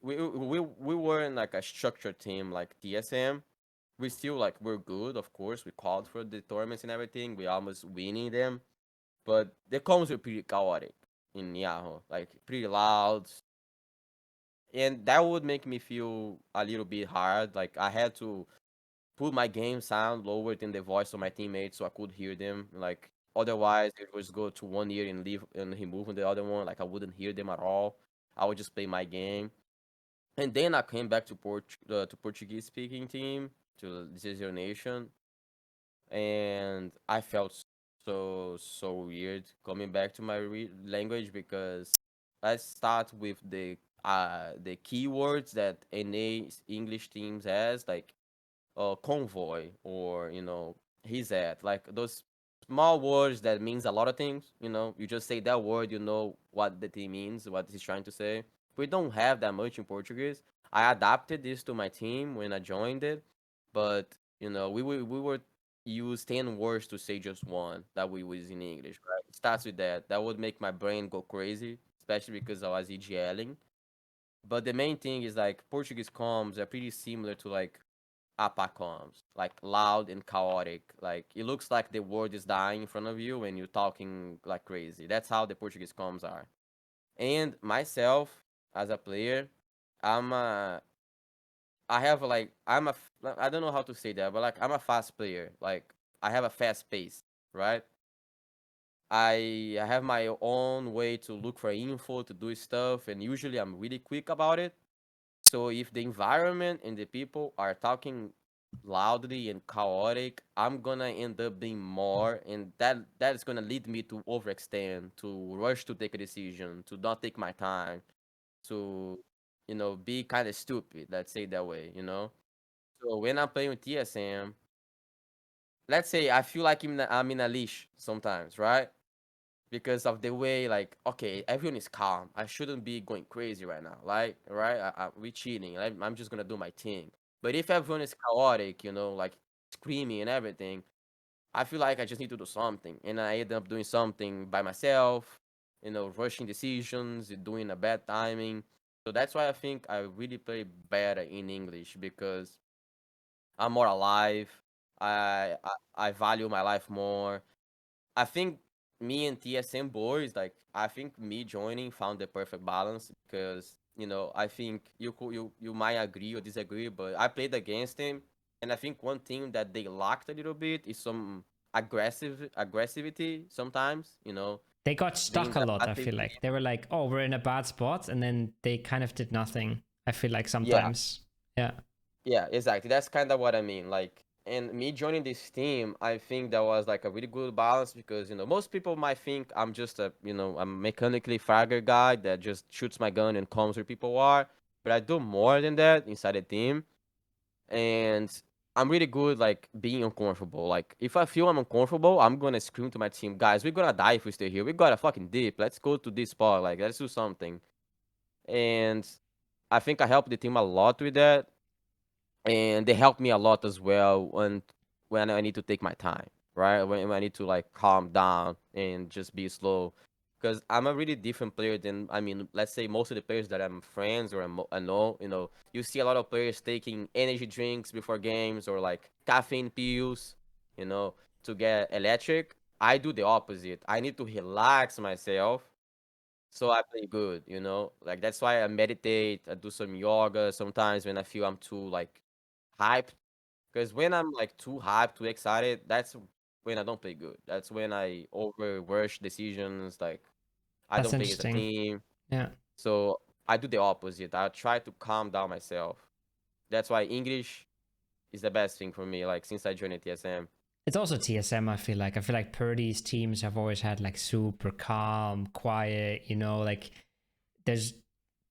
we weren't like a structured team like TSM. We still like we're good, of course. We called for the tournaments and everything. We almost winning them, but the comms were pretty chaotic in Yahoo, like pretty loud, and that would make me feel a little bit hard. Like I had to put my game sound lower than the voice of my teammates so I could hear them. Like otherwise, it was go to one ear and leave and remove the other one. Like I wouldn't hear them at all. I would just play my game. And then I came back to Portuguese speaking team to This Is Your Nation, and I felt so weird coming back to my language because let's start with the keywords that NA English teams has, like convoy, or he's at, like those small words that means a lot of things. You just say that word, you know what the team means, what he's trying to say. We don't have that much in Portuguese. I adapted this to my team when I joined it, but we were use 10 words to say just one that we use in English, right? It starts with that would make my brain go crazy, especially because I was EGLing. But the main thing is like Portuguese comms are pretty similar to like APA comms, like loud and chaotic. Like it looks like the world is dying in front of you when you're talking like crazy. That's how the Portuguese comms are. And myself as a player, I'm a I have like I don't know how to say that, but like I'm a fast player. Like I have a fast pace, right? I have my own way to look for info, to do stuff, and usually I'm really quick about it. So if the environment and the people are talking loudly and chaotic, I'm gonna end up being more, and that is gonna lead me to overextend, to rush to take a decision, to not take my time, to be kind of stupid. Let's say it that way. So when I'm playing with TSM, let's say I feel like I'm in a leash sometimes, right? Because of the way, like, okay, everyone is calm. I shouldn't be going crazy right now, like, right? We cheating. I'm just gonna do my thing. But if everyone is chaotic, like screaming and everything, I feel like I just need to do something, and I end up doing something by myself. Rushing decisions, doing a bad timing. So that's why I think I really play better in English because I'm more alive. I value my life more. I think me and TSM boys, like I think me joining found the perfect balance because I think you might agree or disagree, but I played against him, and I think one thing that they lacked a little bit is some aggressivity sometimes. They got Being stuck a the lot, I passive feel team. like. They were like, oh, we're in a bad spot, and then they kind of did nothing. I feel like Yeah, sometimes. Yeah. yeah, exactly. That's kind of what I mean. Like, and me joining this team, I think that was like a really good balance because most people might think I'm just a mechanically fragger guy that just shoots my gun and comes where people are, but I do more than that inside the team, and I'm really good like being uncomfortable. Like, if I feel I'm uncomfortable, I'm gonna scream to my team, guys, we're gonna die if we stay here. We gotta fucking dip. Let's go to this spot. Like, let's do something. And I think I helped the team a lot with that, and they help me a lot as well when I need to take my time, right? When I need to like calm down and just be slow, because I'm a really different player than let's say most of the players that I'm friends or I know. You see a lot of players taking energy drinks before games or like caffeine pills, you know, to get electric. I do the opposite. I need to relax myself so I play good, like that's why I meditate. I do some yoga sometimes when I feel I'm too like hyped. Because when I'm like too hyped, too excited, that's when I don't play good. That's when I over rush decisions. Like I That's don't play as a interesting. team. Yeah. So I do the opposite. I try to calm down myself. That's why English is the best thing for me. Like since I joined TSM. It's also TSM, I feel like. I feel like Purdy's teams have always had like super calm, quiet, like there's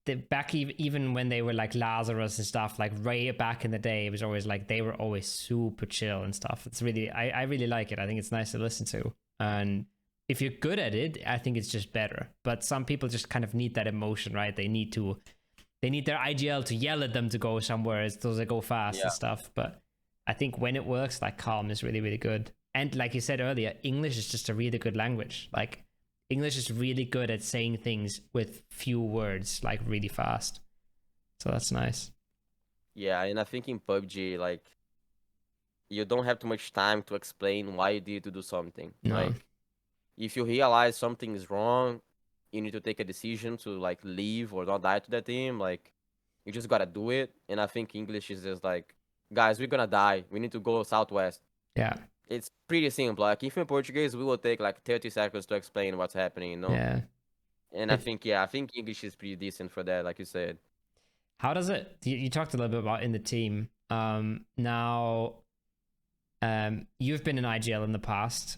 the back even when they were like Lazarus and stuff, like way back in the day, it was always like they were always super chill and stuff. It's really I really like it. I think it's nice to listen to. And if you're good at it, I think it's just better. But some people just kind of need that emotion, right? They need their IGL to yell at them to go somewhere so they go fast and Yeah. stuff. But I think when it works, like calm is really, really good. And like you said earlier, English is just a really good language. Like English is really good at saying things with few words, like really fast. So that's nice. Yeah, and I think in PUBG, like you don't have too much time to explain why you need to do something. No, Like if you realize something is wrong, you need to take a decision to like leave or not die to the team. Like you just gotta do it. And I think English is just like, guys, we're gonna die. We need to go southwest. yeah, It's pretty simple. Like if in Portuguese, we will take like 30 seconds to explain what's happening. yeah. And It, I think English is pretty decent for that, like you said. how does it? You talked a little bit about in the team. Now you've been in IGL in the past.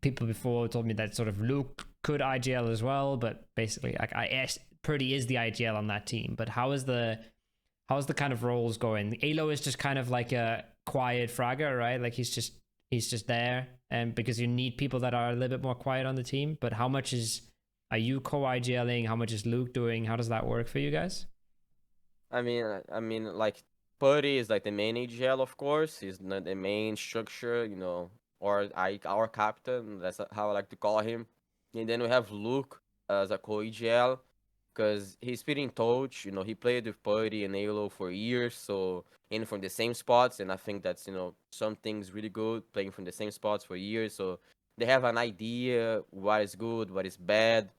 People before told me that sort of Luke could IGL as well, but basically, like I asked, Purdy is the IGL on that team. But how's the kind of roles going? Alo is just kind of like a quiet fragger, right? Like he's just there, and because you need people that are a little bit more quiet on the team. But how much are you co-IGLing? How much is Luke doing? How does that work for you guys? Like Putty is like the main AGL, of course. He's not the main structure, or our captain. That's how I like to call him. And then we have Luke as a co-AGL, because he's pretty touch. He played with Putty and Halo for years, so and from the same spots. And I think that's some things really good playing from the same spots for years. So they have an idea what is good, what is bad.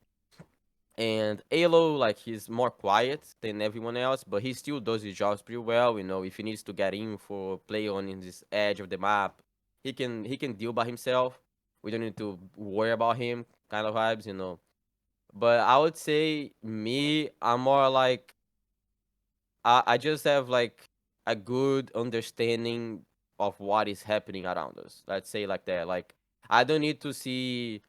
And Alo, like he's more quiet than everyone else, but he still does his jobs pretty well. If he needs to get in for play on in this edge of the map, he can deal by himself. We don't need to worry about him, kind of vibes. But I would say me, I'm more like I just have like a good understanding of what is happening around us. Let's say like that. Like I don't need to see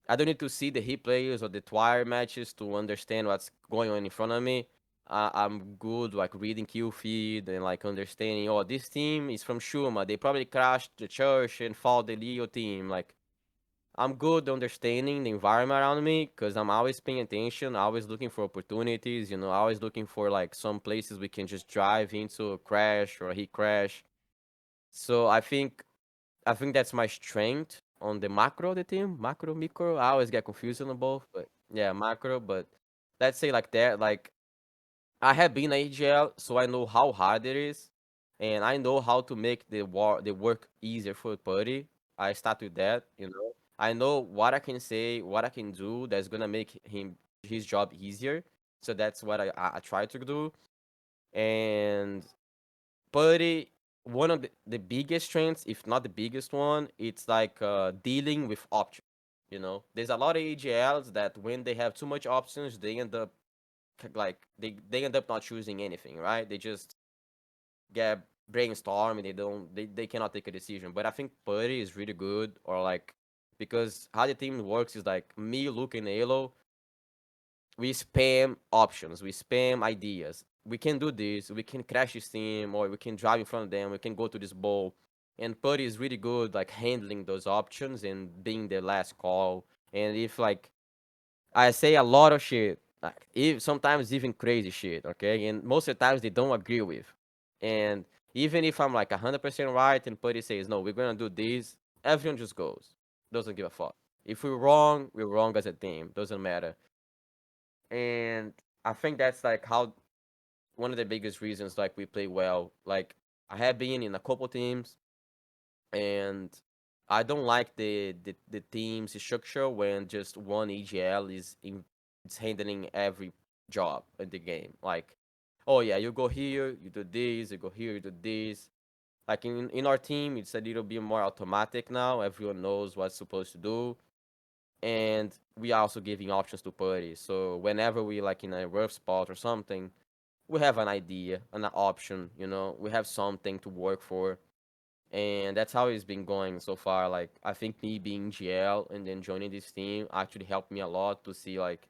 I don't need to see the hit players or the twire matches to understand what's going on in front of me. I'm good like reading kill feed and like understanding. Oh, this team is from Shuma. They probably crashed the church and fought the Leo team. Like I'm good understanding the environment around me because I'm always paying attention, always looking for opportunities. Always looking for like some places we can just drive into a crash or a heat crash. So I think that's my strength on the macro of the team. Macro, micro. I always get confused on both, but yeah, macro. But let's say like that. Like I have been AGL, so I know how hard it is, and I know how to make the work easier for the party. I start with that. I know what I can say, what I can do that's gonna make his job easier. So that's what I try to do. And Purdy, one of the biggest strengths, if not the biggest one, it's like dealing with options. You know, there's a lot of AGLs that when they have too much options, they end up like they end up not choosing anything, right? They just get brainstorm and they cannot take a decision. But I think Putty is really good, or like because how the team works is like me, Luke, and Halo. We spam options, we spam ideas. We can do this, we can crash this team, or we can drive in front of them, we can go to this ball. And Putty is really good like handling those options and being the last call. And if like I say a lot of shit, like if sometimes even crazy shit, okay? And most of the times they don't agree with. And even if I'm like 100% right and Putty says, no, we're gonna do this, everyone just goes. Doesn't give a fuck. If we're wrong as a team. Doesn't matter. And I think that's like how one of the biggest reasons like we play well. Like I have been in a couple teams and I don't like the team's structure when just one EGL is handling every job in the game. Like, oh yeah, you go here, you do this, you go here, you do this. Like in our team, it's a little bit more automatic now. Everyone knows what's supposed to do, and we are also giving options to parties. So whenever we like in a rough spot or something, we have an idea, an option. You know, we have something to work for, and that's how it's been going so far. Like I think me being GL and then joining this team actually helped me a lot to see like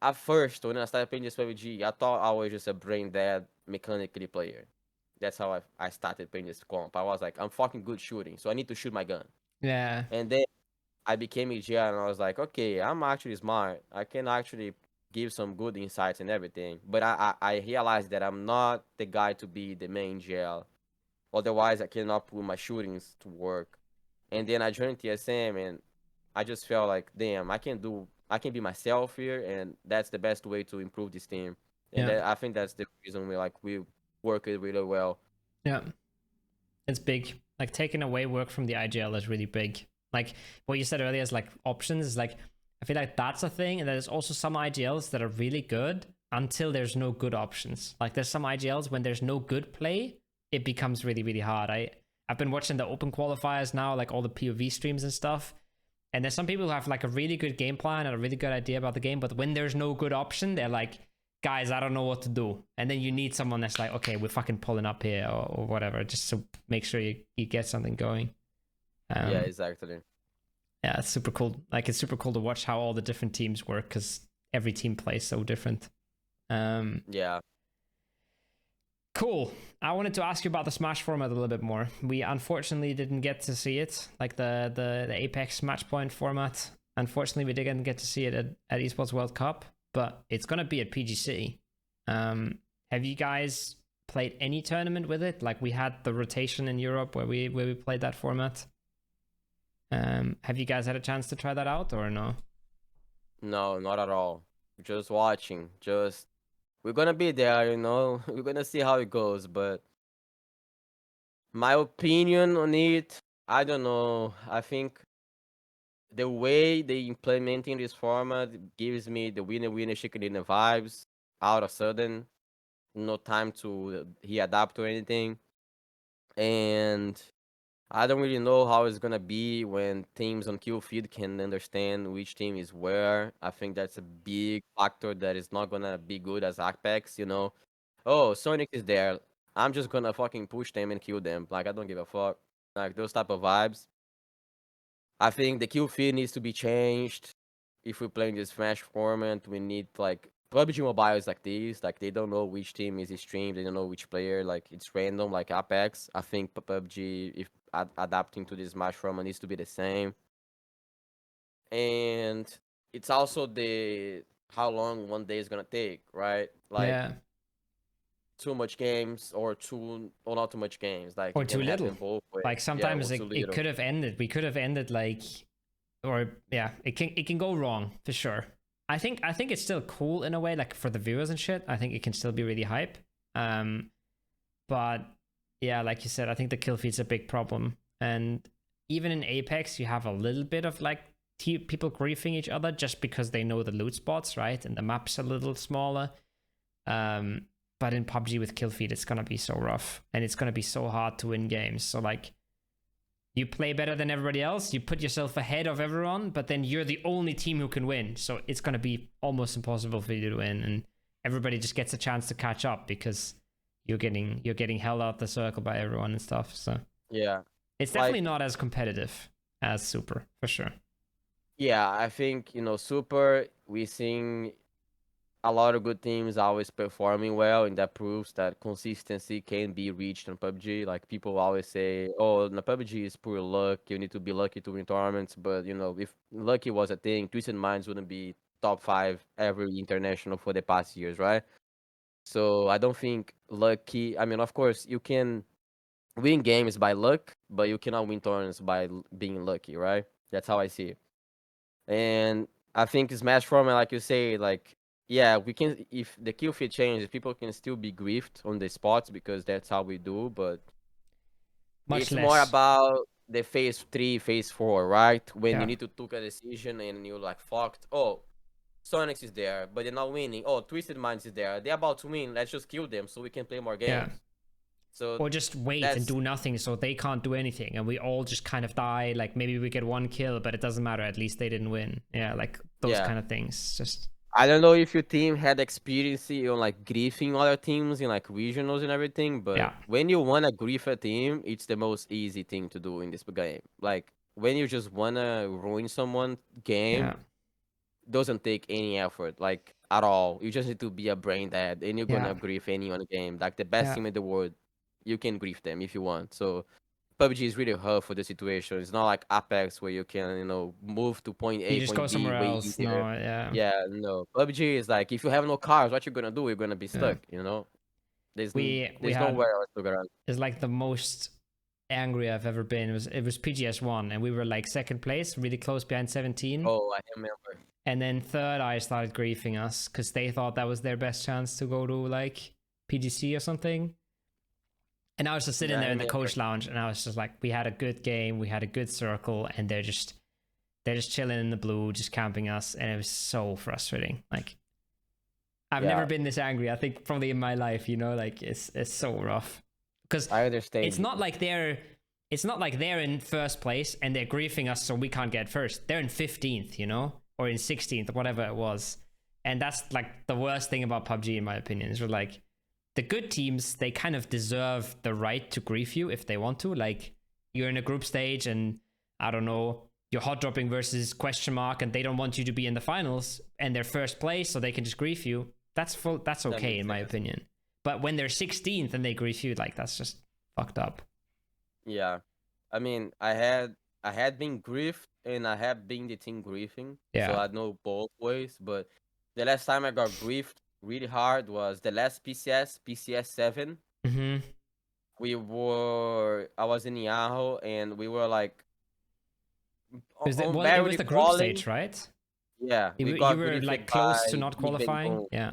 at first when I started playing this PUBG, I thought I was just a brain dead mechanically player. That's how I started playing this comp. I was like, I'm fucking good shooting, so I need to shoot my gun. Yeah. And then I became a GL and I was like, okay, I'm actually smart. I can actually give some good insights and everything. But I realized that I'm not the guy to be the main GL. Otherwise, I cannot put my shootings to work. And then I joined TSM, and I just felt like, damn, I can be myself here, and that's the best way to improve this team. And Yeah. I think that's the reason we work it really well. Yeah. It's big. Like taking away work from the IGL is really big. Like what you said earlier is like options. Like I feel like that's a thing, and there's also some IGLs that are really good until there's no good options. Like there's some IGLs when there's no good play, it becomes really really hard. I've been watching the open qualifiers now, like all the POV streams and stuff. And there's some people who have like a really good game plan and a really good idea about the game, but when there's no good option, they're like, guys, I don't know what to do. And then you need someone that's like, okay, we're fucking pulling up here or whatever, just to make sure you get something going. Yeah, exactly. Yeah, it's super cool. Like it's super cool to watch how all the different teams work because every team plays so different. Yeah. Cool. I wanted to ask you about the Smash format a little bit more. We unfortunately didn't get to see it, like the Apex Match Point format. Unfortunately, we didn't get to see it at Esports World Cup, but it's gonna be at PGC. Have you guys played any tournament with it? Like we had the rotation in Europe where we played that format. Have you guys had a chance to try that out or no? No, not at all. Just watching. Just we're gonna be there, you know. We're gonna see how it goes, but my opinion on it, I don't know. I think the way they implementing this format gives me the winner chicken dinner vibes out of sudden. No time to he adapt to anything. And I don't really know how it's gonna be when teams on kill feed can understand which team is where. I think that's a big factor that is not gonna be good as Apex, you know. Oh, Sonic is there. I'm just gonna fucking push them and kill them. Like I don't give a fuck. Like those type of vibes. I think the kill feed needs to be changed. If we're playing this Smash format, we need like PUBG Mobile is like this. Like they don't know which team is streamed. They don't know which player. Like it's random. Like Apex. I think PUBG, if adapting to this Smash format, needs to be the same. And it's also the how long one day is gonna take, right? Like Yeah. too much games or not too much games. Like Or it can too little. happen both ways. Like Yeah, sometimes or too it little. could have ended. We could have ended like, or yeah, it can go wrong for sure. I think it's still cool in a way, like for the viewers and shit. I think it can still be really hype. But yeah, like you said, I think the kill feed's a big problem. And even in Apex, you have a little bit of like people griefing each other just because they know the loot spots, right? And the map's a little smaller. But in PUBG with kill feed, it's gonna be so rough, and it's gonna be so hard to win games. So like, you play better than everybody else, you put yourself ahead of everyone, but then you're the only team who can win. So it's gonna be almost impossible for you to win, and everybody just gets a chance to catch up because you're getting held out the circle by everyone and stuff. So Yeah. it's definitely not as competitive as Super, for sure. Yeah, I think, Super, we seeing a lot of good teams always performing well, and that proves that consistency can be reached on PUBG. Like, people always say, oh, the PUBG is pure luck. You need to be lucky to win tournaments. But, if lucky was a thing, Twisted Minds wouldn't be top 5 every international for the past years, right? So I don't think lucky. I mean, of course, you can win games by luck, but you cannot win tournaments by being lucky, right? That's how I see it. And I think Smash format, like you say, like, yeah, we can, if the kill feed changes, people can still be griefed on the spots because that's how we do, but Much it's more less. about the phase 3, phase 4, right? When Yeah. you need to take a decision and you're like, fucked, oh, Sonics is there, but they're not winning. Oh, Twisted Minds is there. They're about to win. Let's just kill them so we can play more games. Yeah. So Or just wait and that's do nothing so they can't do anything and we all just kind of die. Like maybe we get one kill, but it doesn't matter. At least they didn't win. Yeah, like those yeah. kind of things. Just I don't know if your team had experience on like griefing other teams in like regionals and everything, but yeah. when you wanna grief a team, it's the most easy thing to do in this game. Like when you just wanna ruin someone's game, Yeah. doesn't take any effort, like at all. You just need to be a brain dead and you're Yeah. gonna grief anyone in the game. Like the best Yeah. team in the world, you can grief them if you want. So PUBG is really hard for the situation. It's not like Apex where you can, move to point You A, just go point B somewhere way else. easier. No, yeah. Yeah, no. PUBG is like if you have no cars, what you gonna do? You're gonna be Yeah. stuck. We There's had nowhere else to go around. is like the most angry I've ever been. It was PGS1 and we were like second place, really close behind 17. Oh, I remember. And then Third Eye started griefing us because they thought that was their best chance to go to like PGC or something. And I was just sitting Yeah, I there in the remember. coach lounge and I was just like, we had a good game, we had a good circle, and they're just chilling in the blue, just camping us, and it was so frustrating. Like I've Yeah, never been this angry, I think, probably in my life, like it's so rough. Because I understand it's you. not like they're in first place and they're griefing us so we can't get first. They're in 15th, or in 16th, or whatever it was. And that's like the worst thing about PUBG, in my opinion, is like the good teams, they kind of deserve the right to grief you if they want to. Like you're in a group stage and I don't know, you're hot dropping versus question mark and they don't want you to be in the finals and they're first place so they can just grief you. That's That okay makes in my sense. opinion. But when they're 16th and they grief you, like that's just fucked up. Yeah. I mean, I had been griefed and I have been the team griefing, so Yeah. I know both ways. But the last time I got griefed really hard was the last PCS 7. Mm-hmm. I was in Yahoo and we were like on It was barely the group qualifying. stage, right? Yeah, we You got were griefed like by close to not Big Bang qualifying. Boom. Yeah.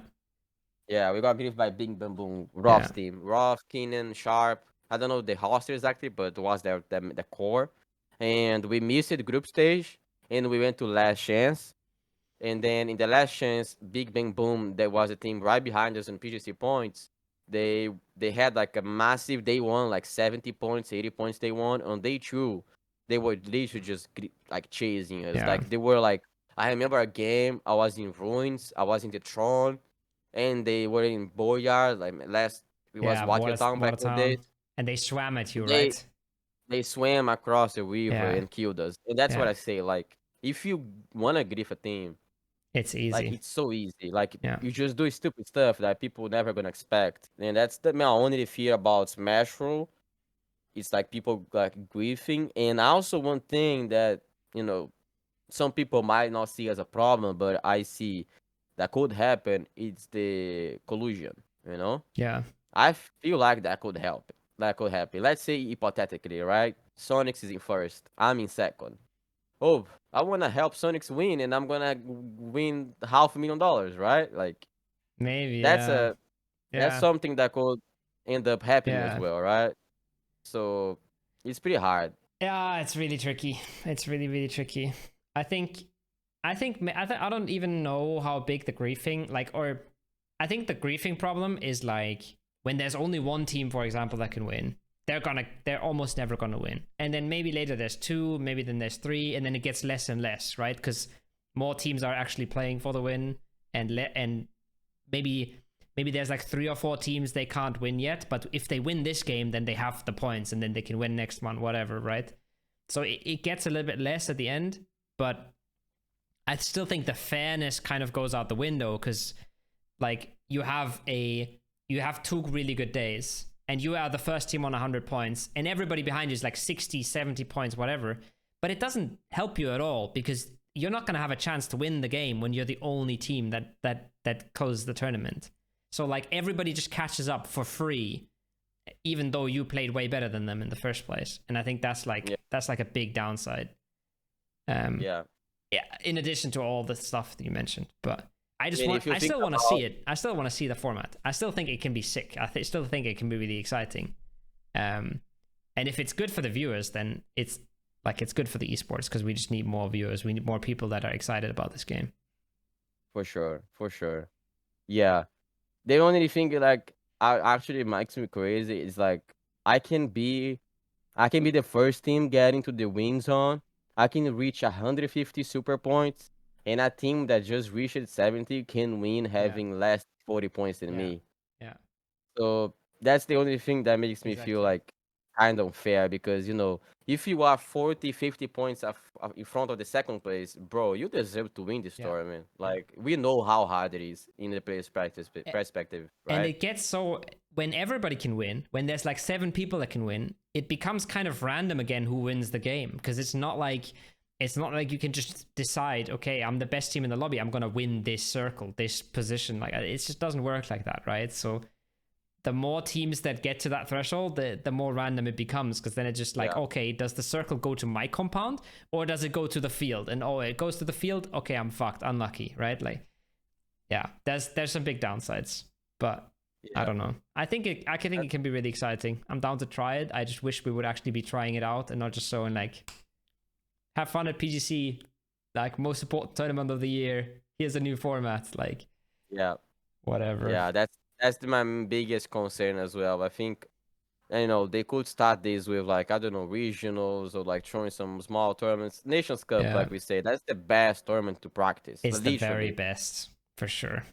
Yeah, we got griefed by Big Bang Boom. Yeah. Roth's team. Roth, Keenan, Sharp. I don't know the roster exactly, but it was the core. And we missed the group stage and we went to last chance. And then in the last chance, Big Bang Boom, there was a team right behind us in PGC points. They had like a massive day one, like 70 points, 80 points they won. On day two, they were literally just like chasing us. Yeah. Like they were like, I remember a game, I was in Ruins, I was in the Tron, and they were in Boyard. Like we was Yeah. Water Town back in the Watertown. days. And they swam at you, They right? they swam across the river Yeah. and killed us. And that's what Yeah. I say. Like if you wanna grief a team, It's like easy. it's so easy. Like Yeah. you just do stupid stuff that people never gonna expect. And that's my only fear about Smash Roll. It's like people like griefing. And also one thing that, you know, some people might not see as a problem, but I see that could happen, it's the collusion, you know? Yeah. I feel like that could help. That could happen. Let's say hypothetically, right? Sonics is in first. I'm in second. Oh, I want to help Sonics win, and I'm gonna win $500,000, right? Like Maybe. that's Yeah. a that's Yeah. something that could end up happening as Yeah. well, right? So it's pretty hard. Yeah, it's really tricky. It's really, really tricky. I think I don't even know how big the griefing or I think the griefing problem is like when there's only one team, for example, that can win. They're almost never gonna win, and then maybe later there's two, maybe then there's three, and then it gets less and less, right? Because more teams are actually playing for the win, and maybe there's like 3 or 4 teams they can't win yet, but if they win this game, then they have the points, and then they can win next one, whatever, right? So it gets a little bit less at the end, but I still think the fairness kind of goes out the window because like you have 2 really good days and you are the first team on 100 points and everybody behind you is like 60, 70 points, whatever. But it doesn't help you at all because you're not going to have a chance to win the game when you're the only team that closes the tournament. So like everybody just catches up for free, even though you played way better than them in the first place. And I think that's like a big downside. Yeah, in addition to all the stuff that you mentioned, but I still want to see it. I still want to see the format. I still think it can be sick. I still think it can be really exciting. And if it's good for the viewers, then it's good for the esports because we just need more viewers. We need more people that are excited about this game. For sure. Yeah. The only thing like actually makes me crazy is like I can be the first team getting to the win zone. I can reach 150 super points, and a team that just reached 70 can win having less 40 points than me. Yeah. So that's the only thing that makes me feel like kind of unfair because, if you are 40, 50 points in front of the second place, bro, you deserve to win this tournament. Like, we know how hard it is in the player's perspective, right? And it gets so, when everybody can win, when there's like 7 people that can win, it becomes kind of random again who wins the game because it's not like you can just decide, okay, I'm the best team in the lobby, I'm going to win this circle, this position. Like, it just doesn't work like that, right? So the more teams that get to that threshold, the more random it becomes because then it's just like, okay, does the circle go to my compound or does it go to the field? And it goes to the field. Okay, I'm fucked. Unlucky, right? Like, yeah, there's some big downsides, but I don't know. I think it can be really exciting. I'm down to try it. I just wish we would actually be trying it out and not just showing like, have fun at PGC, like most important tournament of the year. Here's a new format, like, whatever. Yeah, that's my biggest concern as well. I think, they could start this with like, I don't know, regionals or like throwing some small tournaments. Nations Cup, like we say, that's the best tournament to practice. It's the very best, for sure.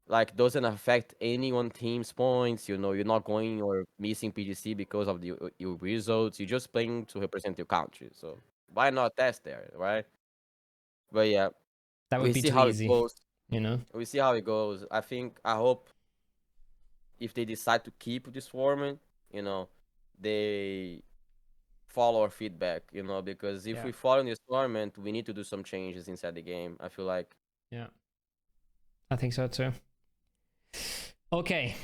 Like, doesn't affect anyone team's points. You're not going or missing PGC because of your results. You're just playing to represent your country. So why not test there, right? But yeah, that would be too easy. We see how it goes. I hope if they decide to keep this format, they follow our feedback, because if we follow this format, we need to do some changes inside the game. I feel like. Yeah, I think so too. Okay,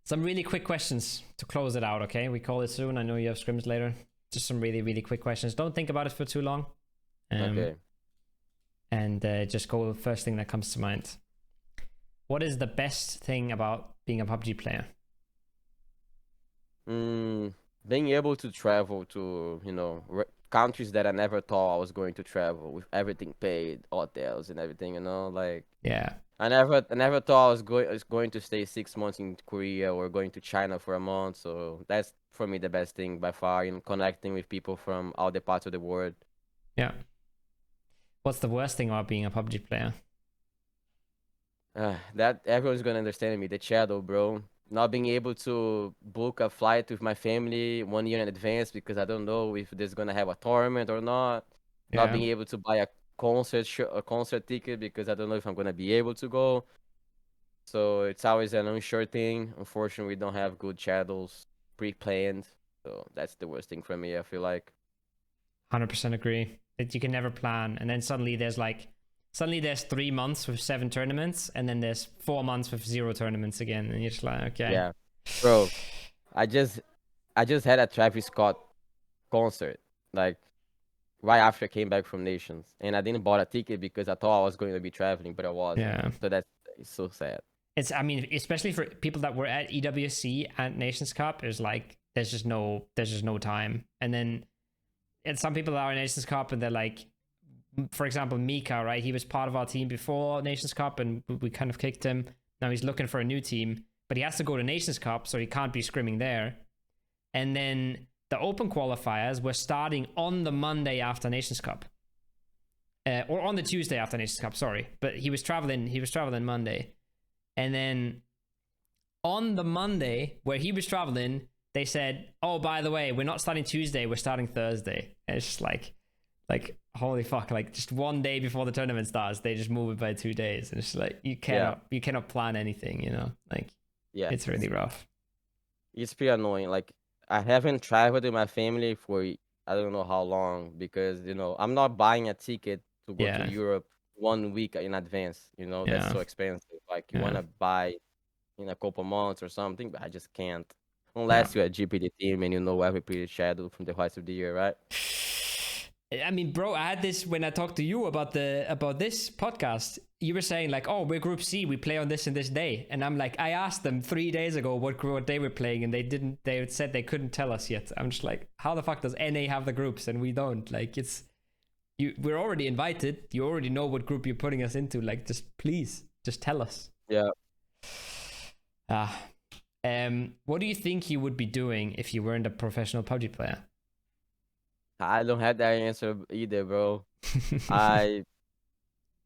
some really quick questions to close it out. Okay, we call it soon. I know you have scrims later. Just some really, really quick questions. Don't think about it for too long. Okay. And just go first thing that comes to mind. What is the best thing about being a PUBG player? Being able to travel to, countries that I never thought I was going to travel with everything paid, hotels and everything, like. Yeah. I never thought I was going to stay 6 months in Korea or going to China for a month. So that's for me the best thing by far in connecting with people from all the parts of the world. Yeah. What's the worst thing about being a PUBG player? That everyone's gonna understand me. The shadow, bro. Not being able to book a flight with my family 1 year in advance because I don't know if there's gonna have a tournament or not. Not being able to buy a concert ticket because I don't know if I'm gonna be able to go. So it's always an unsure thing. Unfortunately, we don't have good shadows pre-planned. So that's the worst thing for me, I feel like. 100% agree. That you can never plan, and then suddenly there's 3 months with 7 tournaments, and then there's 4 months with 0 tournaments again, and you're just like, okay. Yeah, bro. I just had a Travis Scott concert, like right after I came back from Nations, and I didn't bought a ticket because I thought I was going to be traveling, but I wasn't. Yeah. So it's so sad. I mean, especially for people that were at EWC and Nations Cup, is like there's just no time, and then and some people are in Nations Cup and they're like, for example, Mika, right? He was part of our team before Nations Cup and we kind of kicked him. Now he's looking for a new team, but he has to go to Nations Cup, so he can't be scrimming there. And then the open qualifiers were starting on the Monday after Nations Cup. Or on the Tuesday after Nations Cup, sorry. But he was traveling Monday. And then on the Monday where he was traveling, they said, oh, by the way, we're not starting Tuesday, we're starting Thursday. And it's just like, holy fuck, like just one day before the tournament starts, they just move it by 2 days. And it's like, you cannot plan anything, you know? Like, Yeah, it's really rough. it's pretty annoying. Like, I haven't traveled with my family for I don't know how long because, I'm not buying a ticket to go to Europe 1 week in advance. That's so expensive. Like, you want to buy in a couple months or something, but I just can't. Unless you're a GPT team and you know every period schedule from the rest of the year, right? I mean, bro, I had this when I talked to you about this podcast. You were saying like, oh, we're Group C, we play on this and this day. And I'm like, I asked them 3 days ago what they were playing and they said they couldn't tell us yet. I'm just like, how the fuck does NA have the groups and we don't? Like, we're already invited. You already know what group you're putting us into. Like, please tell us. Yeah. What do you think you would be doing if you weren't a professional PUBG player? I don't have that answer either, bro. I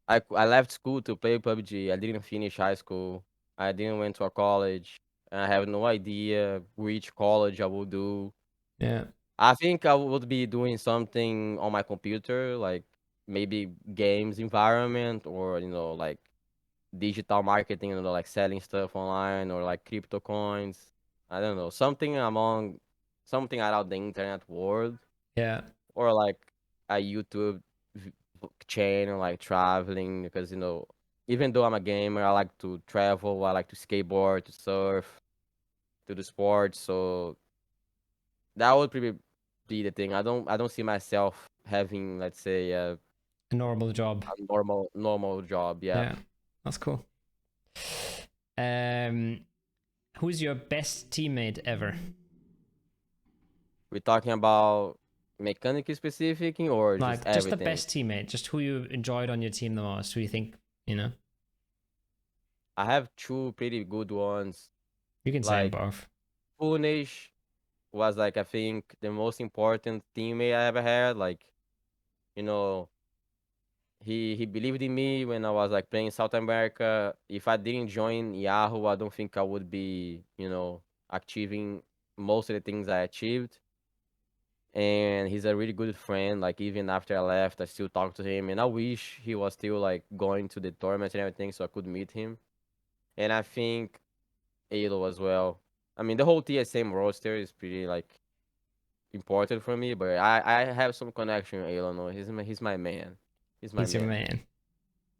left school to play PUBG. I didn't finish high school. I didn't went to a college. I have no idea which college I will do. Yeah. I think I would be doing something on my computer, like maybe games environment or, like digital marketing, like selling stuff online or like crypto coins. I don't know, something around the internet world. Yeah. Or like a YouTube channel, like traveling, because even though I'm a gamer, I like to travel, I like to skateboard, to surf, to do sports. So that would probably be the thing. I don't see myself having, let's say, a normal job. A normal job. Yeah. That's cool. Who's your best teammate ever? We're talking about mechanic specific or like just everything? Just the best teammate, just who you enjoyed on your team the most, who you think, I have two pretty good ones. You can say both. Punish was like, I think, the most important teammate I ever had. Like, he believed in me when I was like playing South America. If I didn't join Yahoo, I don't think I would be, achieving most of the things I achieved. And he's a really good friend. Like, even after I left, I still talk to him, and I wish he was still like going to the tournaments and everything so I could meet him. And I think Alo as well. I mean, the whole TSM roster is pretty like important for me, but I have some connection with Alo. No, he's my man. He's your man.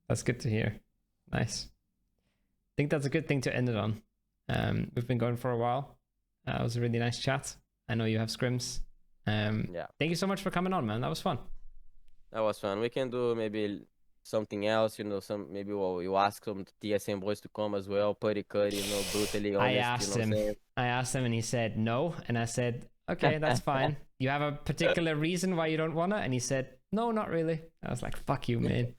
That's good to hear. Nice. I think that's a good thing to end it on. We've been going for a while. It was a really nice chat. I know you have scrims. Yeah. Thank you so much for coming on, man. That was fun. That was fun. We can do maybe something else, maybe you ask some TSM boys to come as well. Purdykurty, brutally honest. I asked him and he said no. And I said, okay, that's fine. You have a particular reason why you don't want to? And he said, no, not really. I was like, fuck you, man.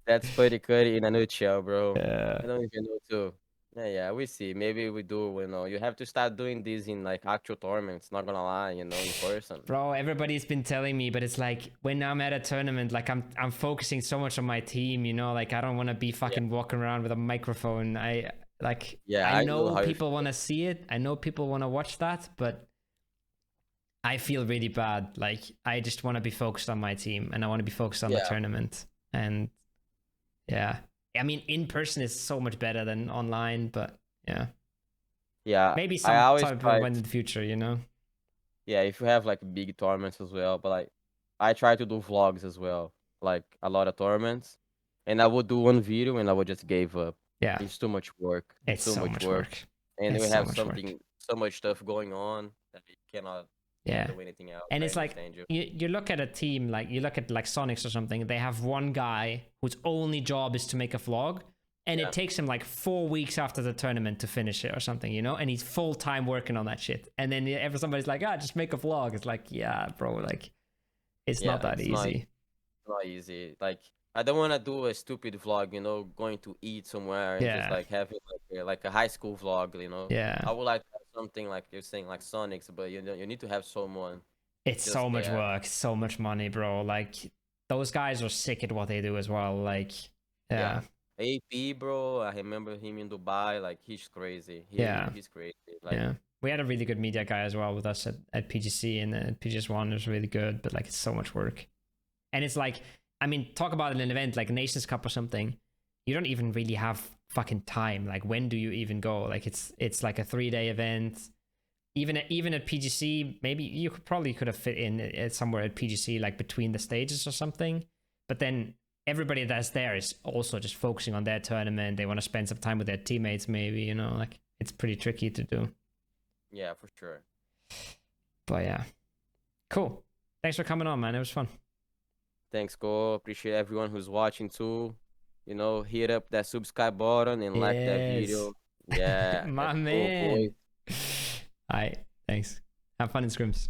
That's Purdykurty in a nutshell, bro. Yeah. I don't even know too. Yeah, we see. Maybe we do, you have to start doing this in like actual tournaments, not gonna lie, in person. Bro, everybody's been telling me, but it's like when I'm at a tournament, like I'm focusing so much on my team, like I don't want to be fucking walking around with a microphone. I know people want to see it. I know people want to watch that, but I feel really bad. Like, I just want to be focused on my team and I want to be focused on the tournament. And yeah. I mean, in person is so much better than online, but yeah. Yeah. Maybe some point in the future, Yeah, if you have like big tournaments as well, but like I try to do vlogs as well, like a lot of tournaments, and I would do one video and I would just give up. Yeah, it's too much work. It's so much work, and we have so much stuff going on that you cannot do anything else. And it's like you look at a team, like you look at like Sonics or something. They have one guy whose only job is to make a vlog. And it takes him like 4 weeks after the tournament to finish it or something, and he's full time working on that shit. And then somebody's like, just make a vlog. It's like, yeah, bro, like It's Yeah, not that it's easy. not easy. Like I don't want to do a stupid vlog, you know, going to eat somewhere and just Yeah, like having like a high school vlog, you know. yeah. I would like to have something like you're saying, like Sonic's, but you know, you need to have someone It's so just much there. work, so much money, bro. Like those guys are sick at what they do as well. Like, Yeah. yeah, AP, bro, I remember him in Dubai. Like he's crazy. yeah, He's crazy. Like yeah. We had a really good media guy as well with us at PGC, and at PGS1 was really good, but like it's so much work. And it's like, I mean, talk about an event like Nations Cup or something. You don't even really have fucking time. Like, when do you even go? Like, it's like a 3-day event. Even at PGC, maybe you could have fit in at somewhere at PGC, like between the stages or something. But then everybody that's there is also just focusing on their tournament. They want to spend some time with their teammates, maybe, you know, like it's pretty tricky to do. yeah, for sure. But yeah, cool. Thanks for coming on, man. It was fun. Thanks, Go. Appreciate everyone who's watching too. You know, hit up that subscribe button and like that Yes. video. Yeah, My let's go, boys. man. All right. Thanks. Have fun in scrims.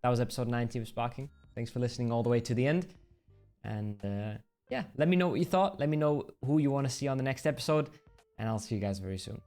That was episode 90 of Sparkingg. Thanks for listening all the way to the end. And yeah, let me know what you thought. Let me know who you want to see on the next episode. And I'll see you guys very soon.